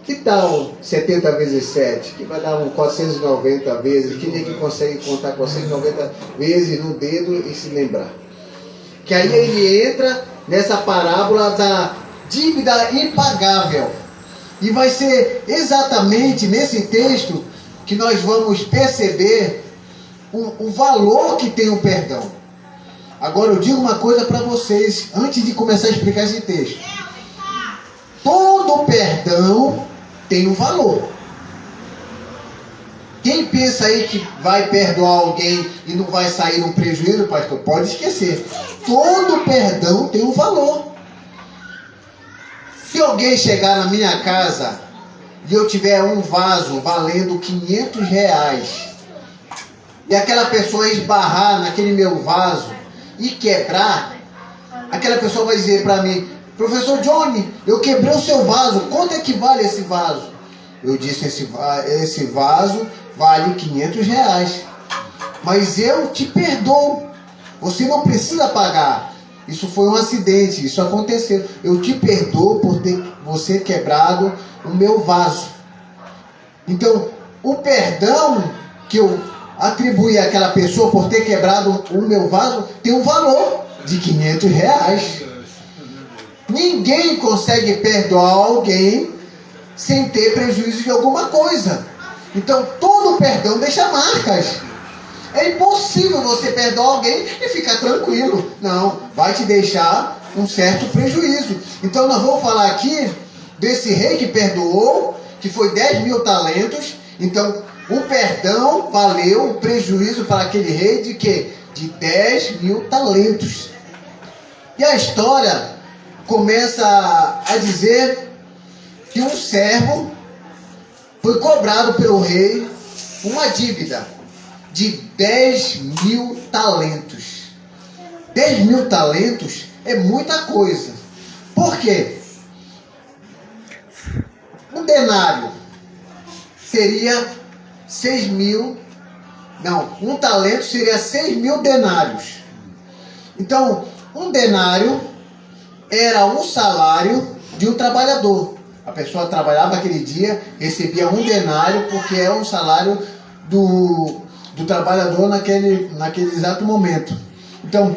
que tal 70 vezes 7? Que vai dar 490 vezes. Quem é que consegue contar 490 vezes no dedo e se lembrar? Que aí ele entra nessa parábola da dívida impagável. E vai ser exatamente nesse texto que nós vamos perceber o valor que tem o perdão. Agora eu digo uma coisa para vocês, antes de começar a explicar esse texto. Todo perdão tem um valor. Quem pensa aí que vai perdoar alguém e não vai sair um prejuízo, pastor, pode esquecer. Todo perdão tem um valor. Se alguém chegar na minha casa e eu tiver um vaso valendo R$500 e aquela pessoa esbarrar naquele meu vaso e quebrar, aquela pessoa vai dizer para mim: professor Johnny, eu quebrei o seu vaso, quanto é que vale esse vaso? Eu disse: esse vaso vale R$500, mas eu te perdoo, você não precisa pagar. Isso foi um acidente, isso aconteceu. Eu te perdoo por ter você quebrado o meu vaso. Então, o perdão que eu atribuí àquela pessoa por ter quebrado o meu vaso tem um valor de R$500. Ninguém consegue perdoar alguém sem ter prejuízo de alguma coisa. Então, todo perdão deixa marcas. É impossível você perdoar alguém e ficar tranquilo. Não, vai te deixar um certo prejuízo. Então nós vamos falar aqui desse rei que perdoou, que foi 10.000 talentos. Então o perdão valeu o prejuízo para aquele rei de quê? De 10.000 talentos. E a história começa a dizer que um servo foi cobrado pelo rei uma dívida de 10.000 talentos. 10.000 talentos é muita coisa. Por quê? Um denário seria 6.000. Não, um talento seria 6.000 denários. Então, um denário era um salário de um trabalhador. A pessoa trabalhava aquele dia, recebia um denário, porque é um salário do trabalhador naquele exato momento. Então,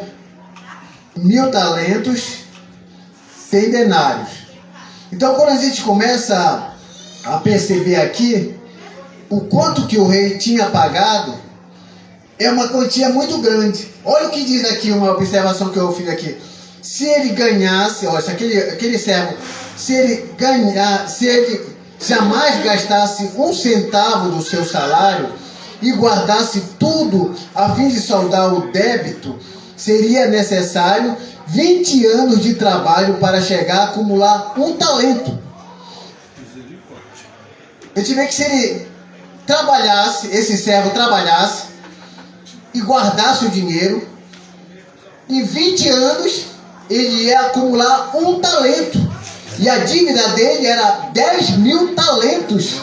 1.000 talentos, 100 denários. Então, quando a gente começa a perceber aqui o quanto que o rei tinha pagado, é uma quantia muito grande. Olha o que diz aqui, uma observação que eu fiz aqui. Se ele ganhasse, olha, se aquele servo, se ele jamais gastasse 1 centavo do seu salário e guardasse tudo a fim de saldar o débito, seria necessário 20 anos de trabalho para chegar a acumular 1 talento. A gente vê que se ele trabalhasse, esse servo trabalhasse e guardasse o dinheiro, em 20 anos ele ia acumular 1 talento. E a dívida dele era 10.000 talentos.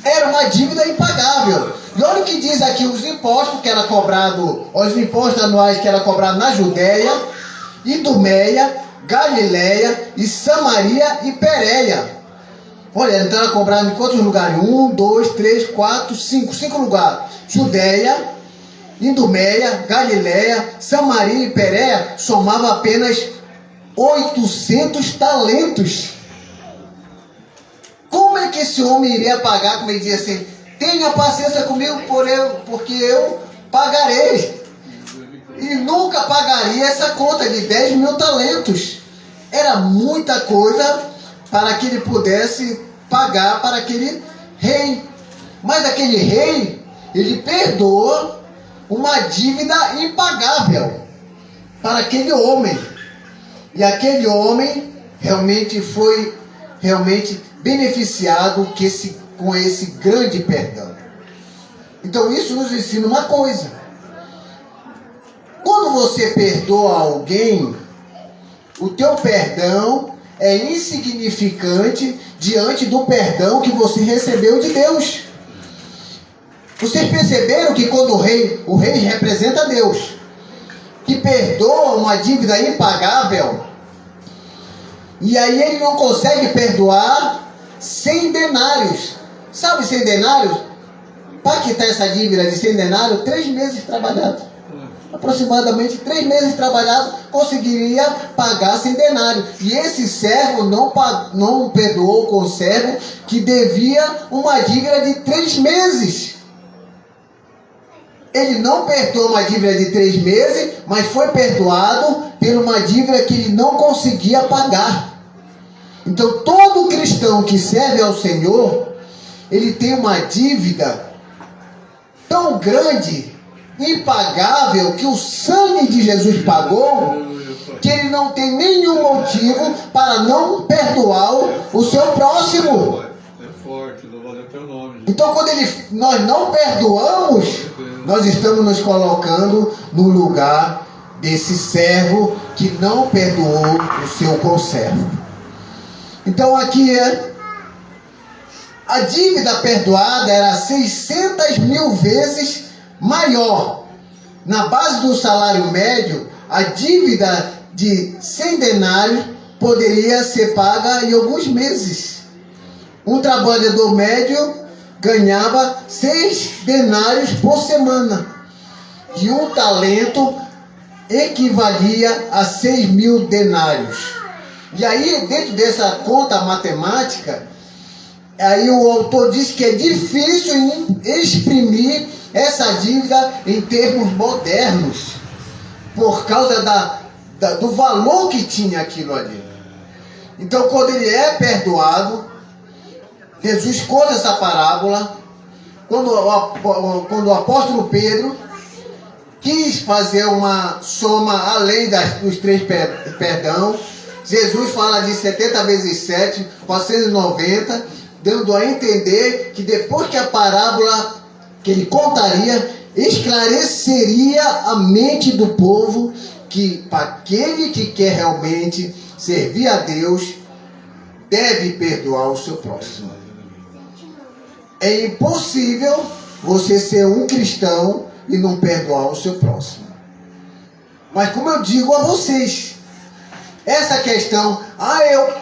era uma dívida impagável. E olha o que diz aqui, os impostos que era cobrado, os impostos anuais que era cobrado na Judéia, Idumeia, Galileia e Samaria e Pérea. Olha, então era cobrado em quantos lugares? 1, 2, 3, 4, 5. 5 lugares. Judéia, Idumeia, Galileia, Samaria e Pérea somava apenas 800 talentos. Como é que esse homem iria pagar? Como ele dizia assim: tenha paciência comigo, porque eu pagarei. E nunca pagaria essa conta de 10 mil talentos. Era muita coisa para que ele pudesse pagar para aquele rei. Mas aquele rei, ele perdoa uma dívida impagável para aquele homem. E aquele homem realmente foi beneficiado com esse grande perdão. Então isso nos ensina uma coisa: quando você perdoa alguém, o teu perdão é insignificante diante do perdão que você recebeu de Deus. Vocês perceberam que quando o rei representa Deus, que perdoa uma dívida impagável, e aí ele não consegue perdoar 100 denários. Sabe 100 denários? Para quitar essa dívida de 100 denários, 3 meses trabalhados. Aproximadamente 3 meses trabalhados, conseguiria pagar 100 denários. E esse servo não perdoou o conservo que devia uma dívida de 3 meses. Ele não perdoou uma dívida de 3 meses, mas foi perdoado por uma dívida que ele não conseguia pagar. Então todo cristão que serve ao Senhor, ele tem uma dívida tão grande, impagável, que o sangue de Jesus pagou, que ele não tem nenhum motivo para não perdoar o seu próximo. É forte, louvado é teu nome. Então quando nós não perdoamos, nós estamos nos colocando no lugar desse servo que não perdoou o seu conservo. Então aqui a dívida perdoada era 600 mil vezes maior. Na base do salário médio, a dívida de 100 denários poderia ser paga em alguns meses. Um trabalhador médio ganhava 6 denários por semana. E um talento equivalia a 6 mil denários. E aí, dentro dessa conta matemática, aí o autor diz que é difícil exprimir essa dívida em termos modernos, por causa do valor que tinha aquilo ali. Então, quando ele é perdoado, Jesus conta essa parábola, quando o apóstolo Pedro quis fazer uma soma além dos 3 perdão, Jesus fala de 70 vezes 7, 490, dando a entender que depois que a parábola que ele contaria, esclareceria a mente do povo que para aquele que quer realmente servir a Deus, deve perdoar o seu próximo. É impossível você ser um cristão e não perdoar o seu próximo. Mas como eu digo a vocês, essa questão,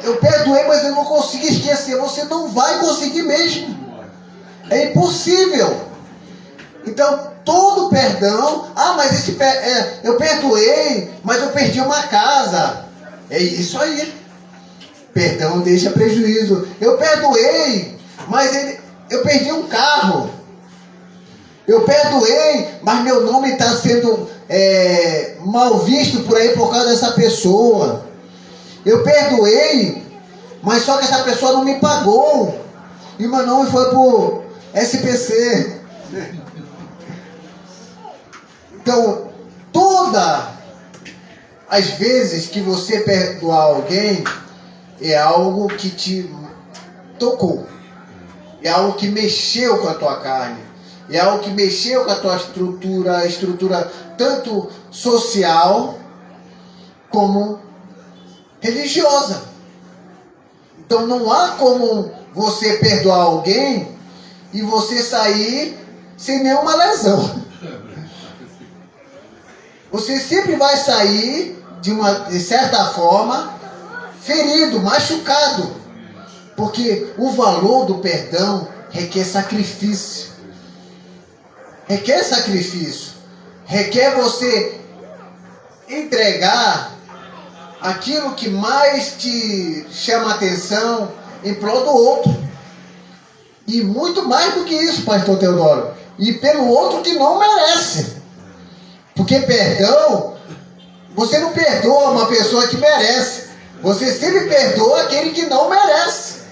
eu perdoei, mas eu não consegui esquecer. Você não vai conseguir mesmo. É impossível. Então, todo perdão, mas eu perdoei, mas eu perdi uma casa. É isso aí. Perdão deixa prejuízo. Eu perdoei, mas eu perdi um carro. Eu perdoei, mas meu nome está sendo mal visto por aí por causa dessa pessoa. Eu perdoei, mas só que essa pessoa não me pagou. E meu nome foi por SPC. Então, todas as vezes que você perdoar alguém, é algo que te tocou. É algo que mexeu com a tua carne. É algo que mexeu com a tua estrutura tanto social como religiosa. Então não há como você perdoar alguém e você sair sem nenhuma lesão. Você sempre vai sair de certa forma ferido, machucado, porque o valor do perdão requer sacrifício. Requer sacrifício. Requer você entregar aquilo que mais te chama a atenção em prol do outro. E muito mais do que isso, pastor Teodoro. E pelo outro que não merece. Porque perdão, você não perdoa uma pessoa que merece. Você sempre perdoa aquele que não merece.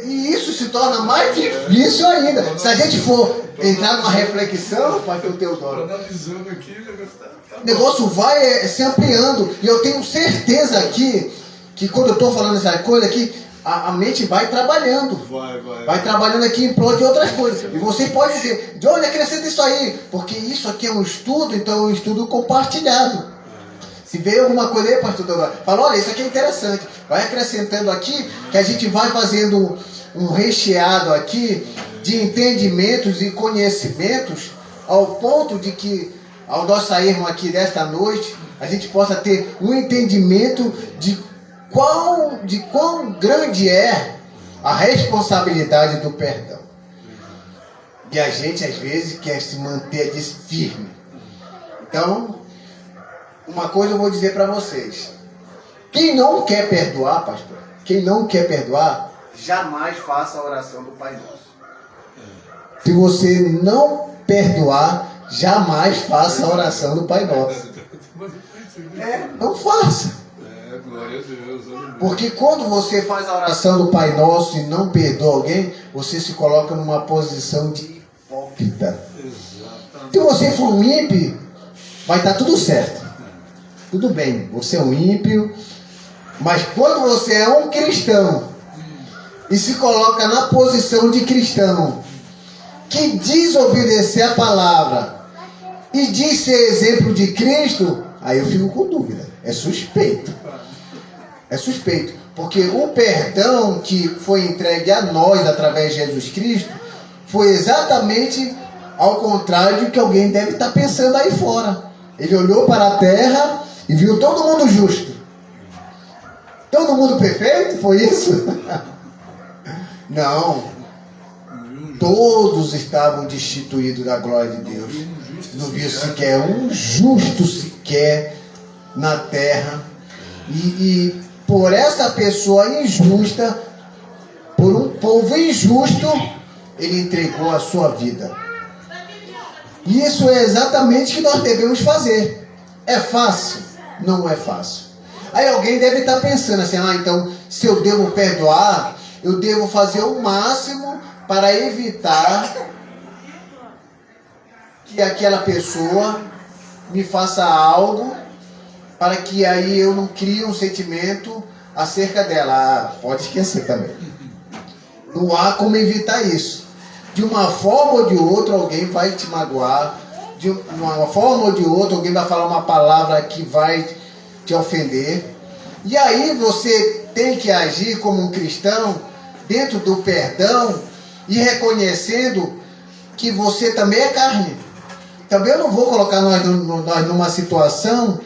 E isso se torna mais difícil ainda. Se a gente for entrar numa reflexão, pastor Teodoro, analisando aqui, o negócio vai se ampliando. E eu tenho certeza aqui que quando eu estou falando essa coisa aqui, a mente vai trabalhando. Vai trabalhando aqui em prol de outras coisas. E você pode dizer, de onde acrescenta isso aí? Porque isso aqui é um estudo, então é um estudo compartilhado. Se vê alguma coisa aí, pastor Teodoro, fala, olha, isso aqui é interessante. Vai acrescentando aqui, que a gente vai fazendo um recheado aqui de entendimentos e conhecimentos, ao ponto de que, ao nós sairmos aqui desta noite, a gente possa ter um entendimento de quão grande é a responsabilidade do perdão. E a gente, às vezes, quer se manter firme. Então, uma coisa eu vou dizer para vocês. Quem não quer perdoar, pastor, quem não quer perdoar, jamais faça a oração do Pai Nosso. Se você não perdoar, jamais faça a oração do Pai Nosso. Não faça. Glória a Deus. Porque quando você faz a oração do Pai Nosso e não perdoa alguém, você se coloca numa posição de hipócrita. Se você for um ímpio, vai estar tudo certo. Tudo bem, você é um ímpio, mas quando você é um cristão e se coloca na posição de cristão, que diz obedecer a palavra e diz ser exemplo de Cristo, aí eu fico com dúvida. É suspeito. É suspeito. Porque o perdão que foi entregue a nós através de Jesus Cristo foi exatamente ao contrário do que alguém deve estar pensando aí fora. Ele olhou para a terra e viu todo mundo justo. Todo mundo perfeito? Foi isso? Não. Todos estavam destituídos da glória de Deus. Não viu sequer um justo sequer na terra. E por essa pessoa injusta, por um povo injusto, ele entregou a sua vida. E isso é exatamente o que nós devemos fazer. É fácil? Não é fácil. Aí alguém deve estar pensando assim, então se eu devo perdoar, eu devo fazer o máximo para evitar que aquela pessoa me faça algo, para que aí eu não crie um sentimento acerca dela. Pode esquecer também. Não há como evitar isso. De uma forma ou de outra, alguém vai te magoar. De uma forma ou de outra, alguém vai falar uma palavra que vai te ofender. E aí você tem que agir como um cristão, dentro do perdão, e reconhecendo que você também é carne. Também eu não vou colocar nós numa situação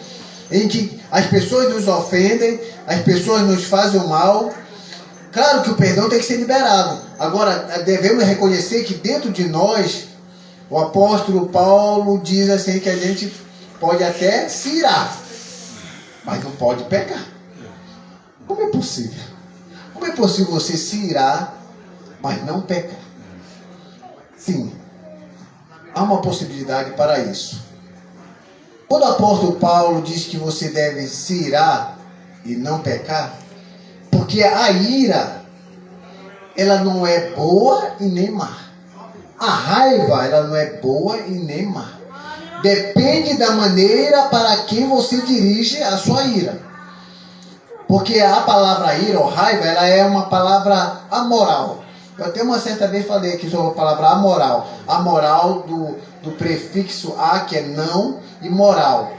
em que as pessoas nos ofendem, as pessoas nos fazem o mal. Claro que o perdão tem que ser liberado. Agora, devemos reconhecer que dentro de nós, o apóstolo Paulo diz assim que a gente pode até se irar, mas não pode pecar. Como é possível? Como é possível você se irar, mas não pecar? Sim, há uma possibilidade para isso. Quando o apóstolo Paulo diz que você deve se irar e não pecar, porque a ira, ela não é boa e nem má. A raiva, ela não é boa e nem má. Depende da maneira para quem você dirige a sua ira. Porque a palavra ira ou raiva, ela é uma palavra amoral. Eu até uma certa vez falei aqui sobre a palavra amoral. Amoral do prefixo a, que é não, e moral.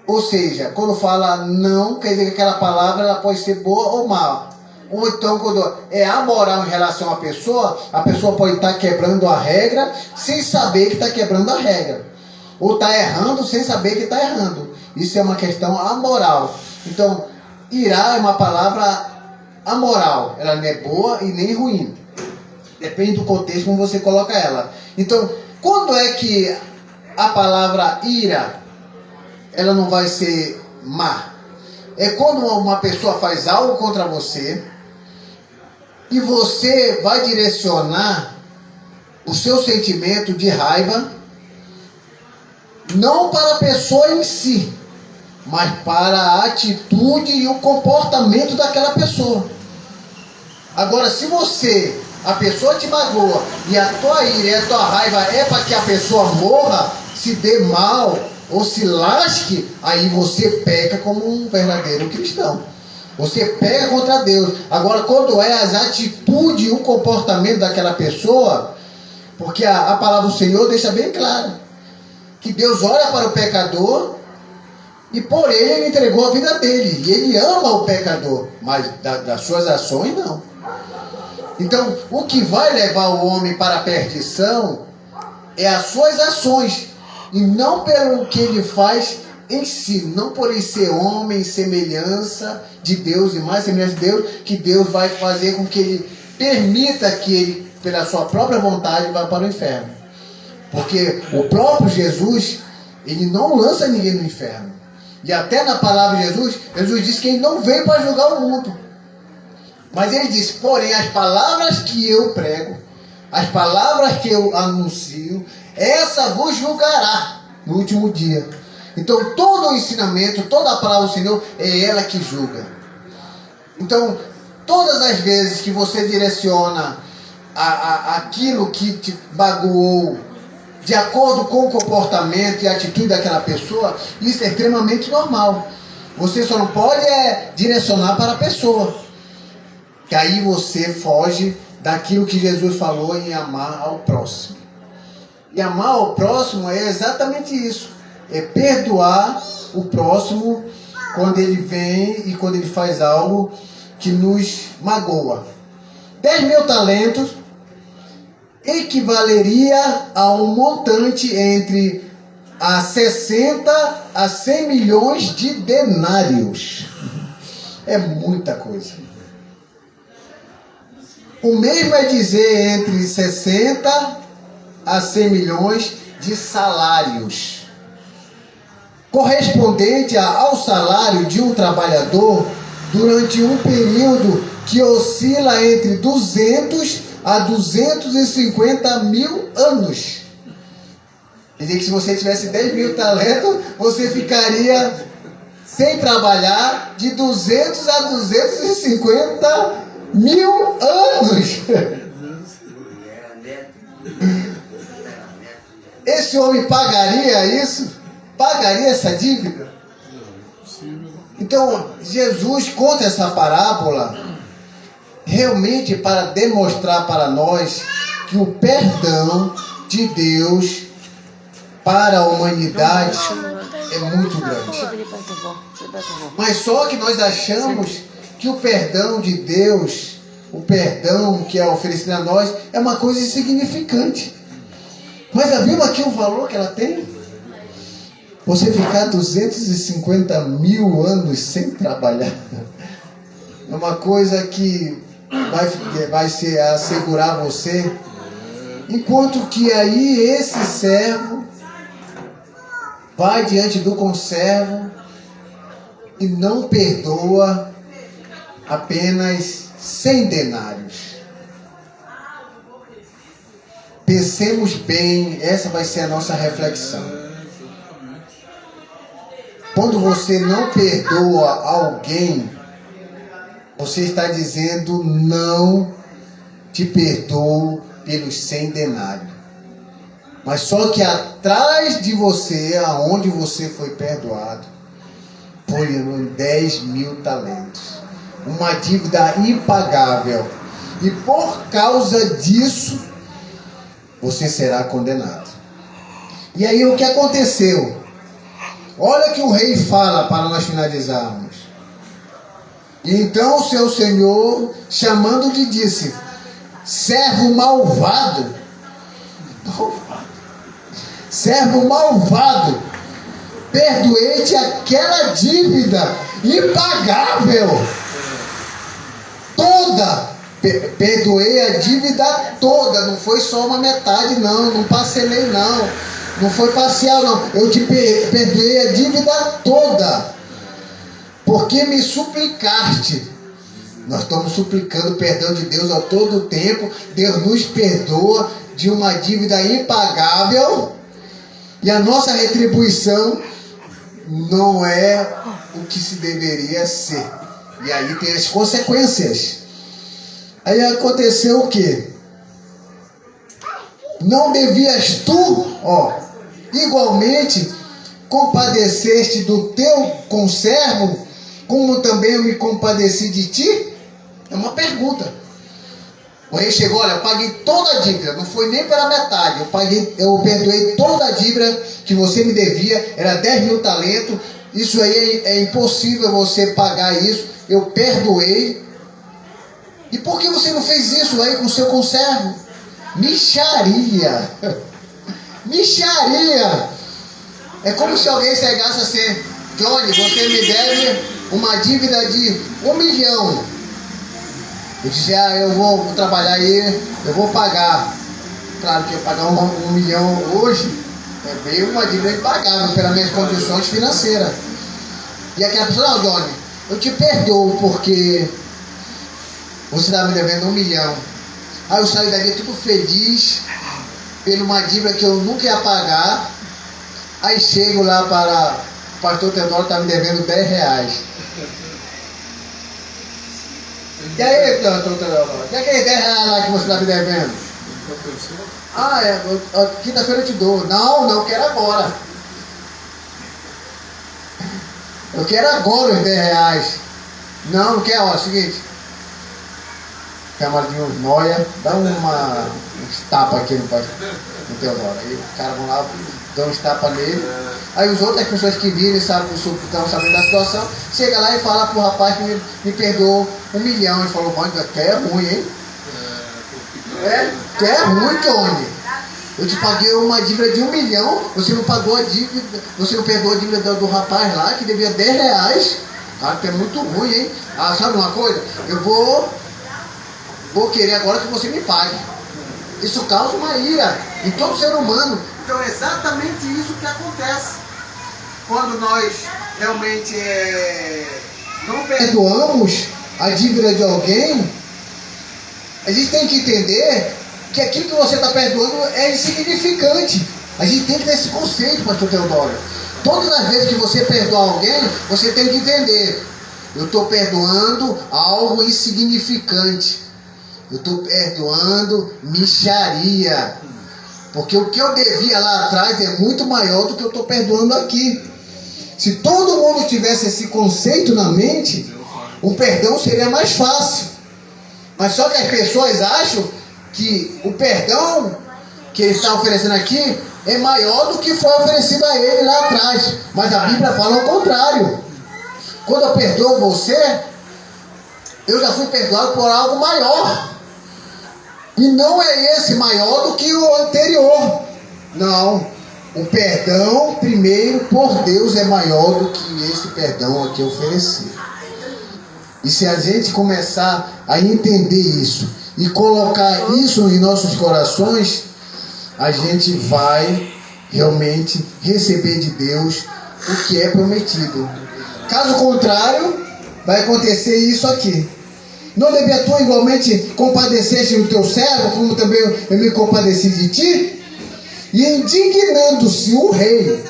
Ou seja, quando fala não, quer dizer que aquela palavra ela pode ser boa ou má. Ou então, quando é amoral em relação à pessoa, a pessoa pode estar quebrando a regra sem saber que está quebrando a regra. Ou está errando sem saber que está errando. Isso é uma questão amoral. Então, irá é uma palavra amoral. Ela não é boa e nem ruim. Depende do contexto como você coloca ela. Então, quando é que a palavra ira, ela não vai ser má? É quando uma pessoa faz algo contra você e você vai direcionar o seu sentimento de raiva não para a pessoa em si, mas para a atitude e o comportamento daquela pessoa. Agora, se a pessoa te magoa e a tua ira e a tua raiva é para que a pessoa morra, se dê mal ou se lasque, aí você peca como um verdadeiro cristão. Você peca contra Deus. Agora, quando é as atitudes e o comportamento daquela pessoa, porque a palavra do Senhor deixa bem claro que Deus olha para o pecador e por ele entregou a vida dele. E ele ama o pecador, mas das suas ações não. Então, o que vai levar o homem para a perdição é as suas ações, e não pelo que ele faz em si, não por ele ser homem, semelhança de Deus e mais semelhança de Deus, que Deus vai fazer com que ele permita que ele, pela sua própria vontade, vá para o inferno. Porque o próprio Jesus, ele não lança ninguém no inferno. E até na palavra de Jesus, Jesus disse que ele não veio para julgar o mundo. Mas ele disse, porém, as palavras que eu prego, as palavras que eu anuncio, essa vos julgará no último dia. Então, todo o ensinamento, toda a palavra do Senhor, é ela que julga. Então, todas as vezes que você direciona aquilo que te magoou, de acordo com o comportamento e a atitude daquela pessoa, isso é extremamente normal. Você só não pode direcionar para a pessoa. Que aí você foge daquilo que Jesus falou em amar ao próximo. E amar ao próximo é exatamente isso. É perdoar o próximo quando ele vem e quando ele faz algo que nos magoa. 10.000 talentos equivaleria a um montante entre 60 a 100 milhões de denários. É muita coisa. O mesmo é dizer entre 60 a 100 milhões de salários, correspondente ao salário de um trabalhador durante um período que oscila entre 200 a 250 mil anos. Quer dizer que se você tivesse 10.000 talentos, você ficaria sem trabalhar de 200 a 250 mil anos. Esse homem pagaria isso? Pagaria essa dívida? Então, Jesus conta essa parábola realmente para demonstrar para nós que o perdão de Deus para a humanidade é muito grande. Mas só que nós achamos que o perdão de Deus, o perdão que é oferecido a nós, é uma coisa insignificante. Mas já viu aqui o valor que ela tem? Você ficar 250 mil anos sem trabalhar é uma coisa que vai se assegurar você, enquanto que aí esse servo vai diante do conservo e não perdoa apenas 100 denários. Pensemos bem, essa vai ser a nossa reflexão. Quando você não perdoa alguém, você está dizendo, não te perdoo pelos 100 denários. Mas só que atrás de você, aonde você foi perdoado, foram 10.000 talentos. Uma dívida impagável. E por causa disso, você será condenado. E aí o que aconteceu? Olha que o rei fala para nós finalizarmos. E então o seu senhor, chamando-lhe, disse: servo malvado, servo malvado, perdoei-te aquela dívida impagável toda. Perdoei a dívida toda, não foi só uma metade, não parcelei, não foi parcial, não. Eu te perdoei a dívida toda, porque me suplicaste. Nós estamos suplicando o perdão de Deus a todo tempo. Deus nos perdoa de uma dívida impagável, e a nossa retribuição não é o que se deveria ser. E aí tem as consequências. Aí aconteceu o quê? Não devias tu, igualmente, compadeceste do teu conservo, como também eu me compadeci de ti? É uma pergunta. O rei chegou: olha, eu paguei toda a dívida, não foi nem pela metade. Eu perdoei toda a dívida que você me devia, era 10.000 talentos. Isso aí é impossível você pagar isso. Eu perdoei. E por que você não fez isso aí com o seu conservo? Mixaria. Mixaria. É como se alguém chegasse assim: Johnny, você me deve uma dívida de 1 milhão. Eu disse: eu vou trabalhar aí, eu vou pagar. Claro que eu pagar 1 milhão hoje é bem uma dívida impagável pelas minhas condições financeiras. E aquela pessoa: não, Johnny, eu te perdoo porque você estava me devendo 1 milhão. Aí eu saí dali tudo feliz por uma dívida que eu nunca ia pagar. Aí chego lá para o pastor Teodoro, está me devendo 10 reais. E aí, pastor Teodoro, e aqueles 10 reais lá que você está me devendo? Quinta-feira eu te dou. Não, quero agora. Eu quero agora os 10 reais. Não quer, é o seguinte. Chama de uns noia, dá uns tapas aqui no Teodoro. Aí os caras vão lá, dão uns tapas nele. Aí as outras pessoas que viram e estão sabendo da situação, chega lá e fala pro rapaz que me perdoou 1 milhão. Ele falou: mano, até é ruim, hein? Tu é ruim, Tony. Eu te paguei uma dívida de 1 milhão, você não pagou a dívida, você não perdoou a dívida do rapaz lá que devia 10 reais. Cara, tu é muito ruim, hein? Sabe uma coisa? Eu vou querer agora que você me pague. Isso causa uma ira em todo ser humano. Então é exatamente isso que acontece. Quando nós realmente não perdoamos a dívida de alguém, a gente tem que entender que aquilo que você está perdoando é insignificante. A gente tem que ter esse conceito, pastor Teodoro. Todas as vezes que você perdoa alguém, você tem que entender: eu estou perdoando algo insignificante. Eu estou perdoando mixaria. Porque o que eu devia lá atrás é muito maior do que eu estou perdoando aqui. Se todo mundo tivesse esse conceito na mente, o perdão seria mais fácil. Mas só que as pessoas acham que o perdão que ele está oferecendo aqui é maior do que foi oferecido a ele lá atrás. Mas a Bíblia fala o contrário. Quando eu perdoo você, eu já fui perdoado por algo maior. E não é esse maior do que o anterior. Não. O perdão, primeiro, por Deus, é maior do que esse perdão aqui oferecido. E se a gente começar a entender isso e colocar isso em nossos corações, a gente vai realmente receber de Deus o que é prometido. Caso contrário, vai acontecer isso aqui. Não devia tu igualmente compadecer-te do teu servo, como também eu me compadeci de ti? E indignando-se o rei,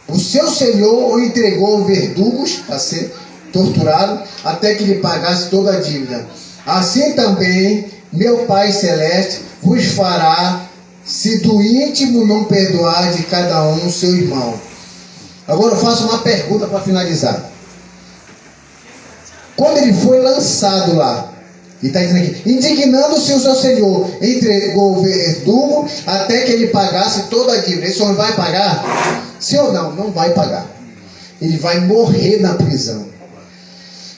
o seu senhor o entregou aos verdugos para ser torturado, até que lhe pagasse toda a dívida. Assim também meu Pai Celeste vos fará, se do íntimo não perdoar de cada um seu irmão. Agora eu faço uma pergunta para finalizar. Quando ele foi lançado lá, e está dizendo aqui: indignando-se o seu senhor, entregou o verdugo até que ele pagasse toda a dívida. Esse homem vai pagar? Sim ou não? Não vai pagar. Ele vai morrer na prisão.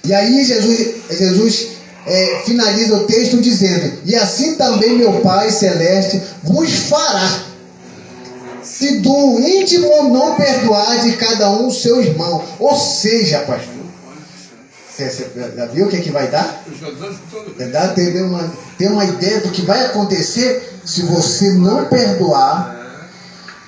E aí Jesus finaliza o texto dizendo: e assim também meu Pai Celeste vos fará, se do íntimo não perdoar de cada um seu irmão. Ou seja, pastor, você já viu o que vai dar? Tem uma ideia do que vai acontecer se você não perdoar.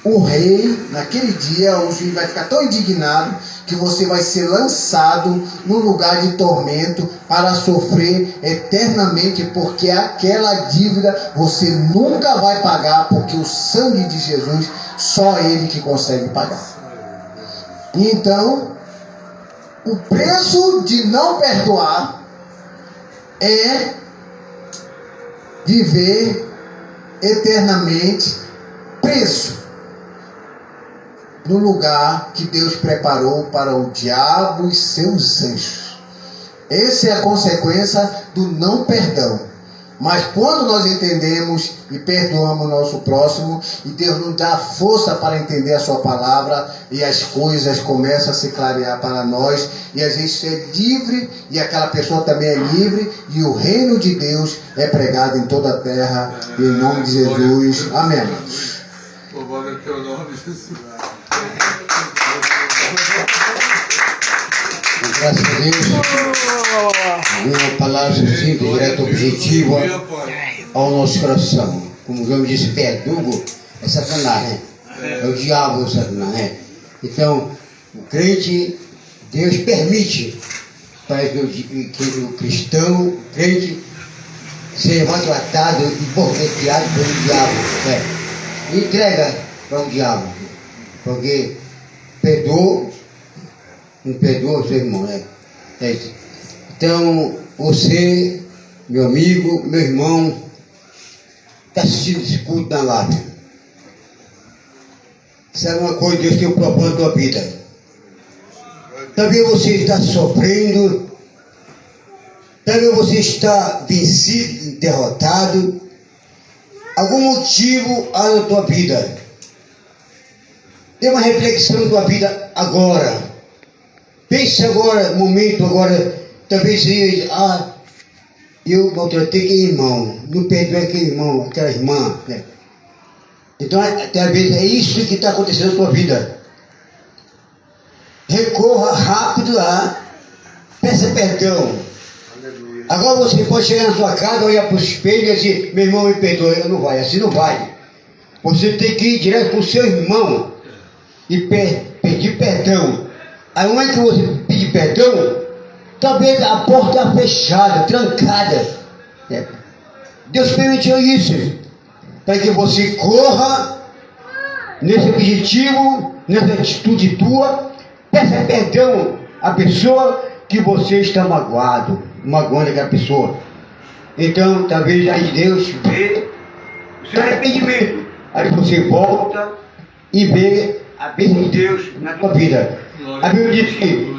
O rei, naquele dia, o juiz vai ficar tão indignado que você vai ser lançado no lugar de tormento para sofrer eternamente, porque aquela dívida você nunca vai pagar, porque o sangue de Jesus, só Ele que consegue pagar. Então, o preço de não perdoar é viver eternamente preso no lugar que Deus preparou para o diabo e seus anjos. Essa é a consequência do não perdão. Mas quando nós entendemos e perdoamos o nosso próximo, e Deus nos dá força para entender a sua palavra, e as coisas começam a se clarear para nós, e a gente é livre, e aquela pessoa também é livre, e o reino de Deus é pregado em toda a terra, em nome de Jesus. Amém. Louvado é o teu nome, Jesus. Graças a Deus, uma palavra simples, direta, objetiva ao nosso coração. Como o João disse, verdugo é Satanás, né? É o diabo, o Satanás, né? Então, o crente, Deus permite para que o cristão, o crente, seja maltratado e bordeteado pelo diabo, né? Entrega para o diabo, porque não perdoa seu irmão, né? Então, você, meu amigo, meu irmão, está assistindo esse culto na live. Sabe uma coisa, Deus tem um propósito na tua vida. Talvez você está sofrendo, talvez você está vencido, derrotado. Algum motivo há na tua vida. Dê uma reflexão na tua vida agora. Pense agora, momento agora, talvez eu maltratei aquele irmão, não perdoei aquele irmão, aquela irmã, né? Então, talvez é isso que está acontecendo na tua vida. Recorra rápido lá, peça perdão. Agora você pode chegar na sua casa, olhar para o espelho e dizer: meu irmão, me perdoe. Não vai, assim não vai. Você tem que ir direto para o seu irmão e pedir perdão. Aí, onde que você pedir perdão, talvez a porta está fechada, trancada. Deus permitiu isso para que você corra nesse objetivo, nessa atitude tua, peça perdão à pessoa que você está magoando aquela pessoa. Então, talvez aí Deus vê o seu arrependimento. Aí você volta e vê a bênção de Deus na tua vida. A Bíblia diz que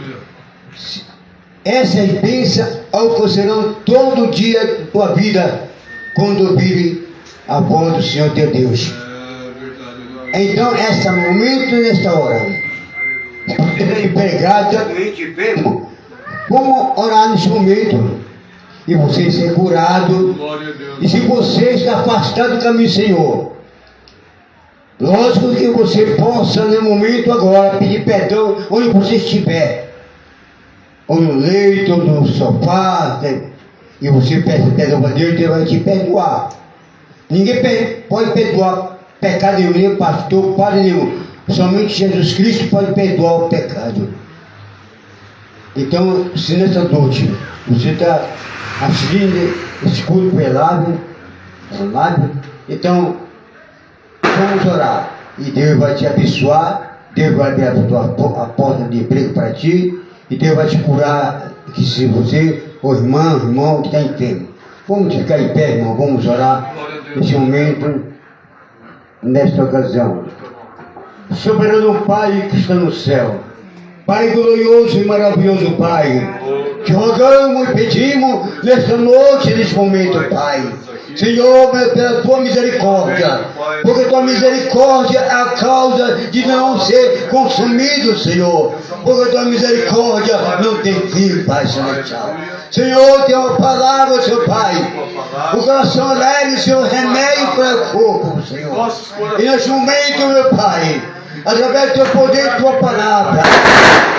essas bênçãos alcançarão todo dia da tua vida quando ouvir a voz do Senhor teu Deus. Então, esse momento, nesta hora, se você está empregado, está doente, enfermo, vamos orar nesse momento e você ser curado. E se você está afastado do caminho do Senhor, lógico que você possa, no momento agora, pedir perdão onde você estiver, ou no leito, ou no sofá, né? E você pede perdão para Deus, Deus vai te perdoar. Ninguém pode perdoar pecado nenhum, nem pastor, padre nenhum. Somente Jesus Cristo pode perdoar o pecado. Então, se nessa noite você está assistindo esse culto pelado, então vamos orar. E Deus vai te abençoar, Deus vai abrir a porta de emprego para ti, e Deus vai te curar, que se você, o irmão que está enfermo. Vamos ficar em pé, irmão, vamos orar nesse momento, nesta ocasião. Soberano Pai que está no céu, Pai glorioso e maravilhoso Pai, Te rogamos e pedimos nesta noite, neste momento, Pai. Senhor, pela tua misericórdia, porque tua misericórdia é a causa de não ser consumido, Senhor, porque tua misericórdia não tem fim, Pai Celestial. Senhor, tem uma palavra, Senhor Pai, o coração alegre, Senhor, remédio para o corpo, Senhor. E neste momento, meu Pai, através do teu poder e tua palavra,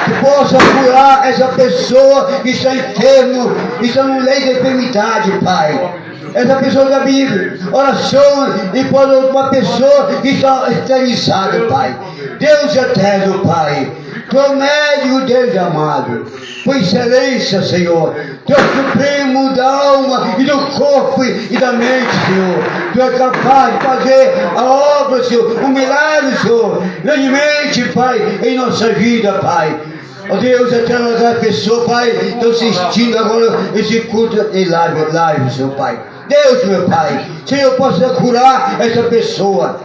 que possa curar essa pessoa que está enferma, que está no leito da enfermidade, Pai. Essa pessoa da Bíblia, oração e por uma pessoa que está esterilizada, Pai. Deus eterno, Pai. Tu é o médico, Deus amado. Por excelência, Senhor. Tu é o supremo da alma e do corpo e da mente, Senhor. Tu é capaz de fazer a obra, Senhor, o milagre, Senhor, grandemente, Pai, em nossa vida, Pai. Ó Deus, eterno da pessoa, Pai, estou assistindo agora esse culto em live, Senhor Pai. Deus, meu Pai, Senhor, possa curar essa pessoa.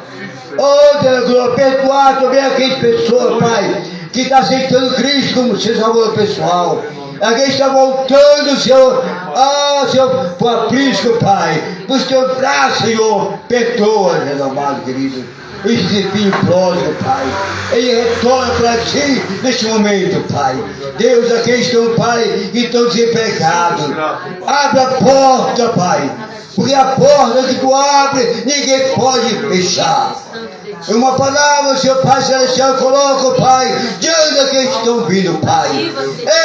Oh, Deus, glória, perdoar também aquelas pessoas, Pai, que está aceitando Cristo como seu salvador pessoal. Alguém está voltando, Senhor, Senhor, para Cristo, Pai, nos teus braços, Senhor, perdoa, meu amado querido. Esse filho pródigo, Pai, ele retorna para ti neste momento, Pai. Deus, aqueles que estão, Pai, que estão desempregados, abre a porta, Pai, porque a porta que tu abre, ninguém pode fechar. Uma palavra, Senhor Pai Celestial, coloca, Pai, diante daqueles que estão vindo, Pai.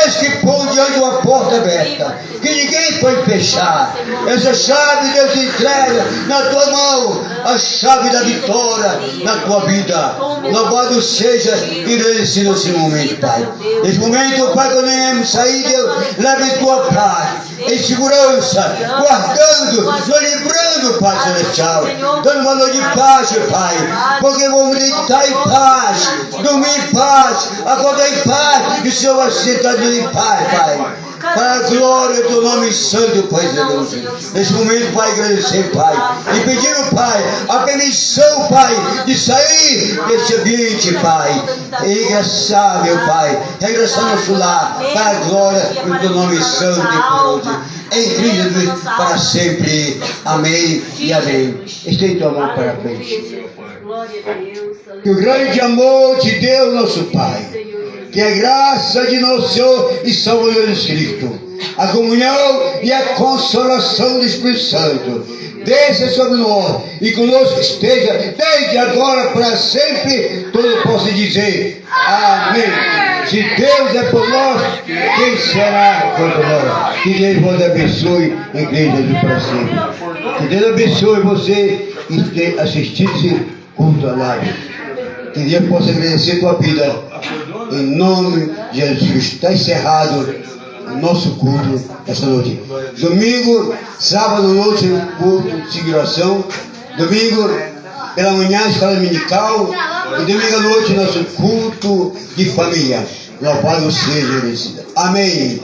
Eis que põe diante de uma porta aberta, que ninguém pode fechar. Essa chave, Deus, entrega na tua mão, a chave da vitória na tua vida. Louvado seja e agradecido nesse momento, Pai. Nesse momento, Pai, quando iremos sair, Deus, leve tua paz, em segurança, guardando, nos livrando, Pai Celestial, dando valor de paz, Pai, porque vamos deitar em paz, dormir em paz, acordar em paz, e o Senhor vai sentar em paz, Pai. Para a glória do nome santo, Pai Deus. Nesse momento, Pai, agradecer, Pai, e pedindo, Pai, a permissão, Pai, de sair desse ambiente, Pai, e regressar, meu Pai, regressar no nosso lar, para a glória do nome santo de Deus. Em Cristo Jesus, para sempre. Amém e amém. Estende tua mão para frente. Que o grande amor de Deus, nosso Pai, que a graça de nosso Senhor e Salvador Jesus Cristo, a comunhão e a consolação do Espírito Santo, desça sobre nós e conosco esteja desde agora para sempre. Todos possam dizer amém. Se Deus é por nós, quem será contra nós? Que Deus vos abençoe em Cristo Jesus para sempre. Que Deus abençoe você e ter assistido esse culto à live. Que Deus possa agradecer a tua vida. Em nome de Jesus Cristo. Está encerrado o nosso culto esta noite. Domingo, sábado, noite, culto de seguração. Domingo, pela manhã, escola dominical. E domingo à noite, nosso culto de família. Louvado seja Deus. Amém.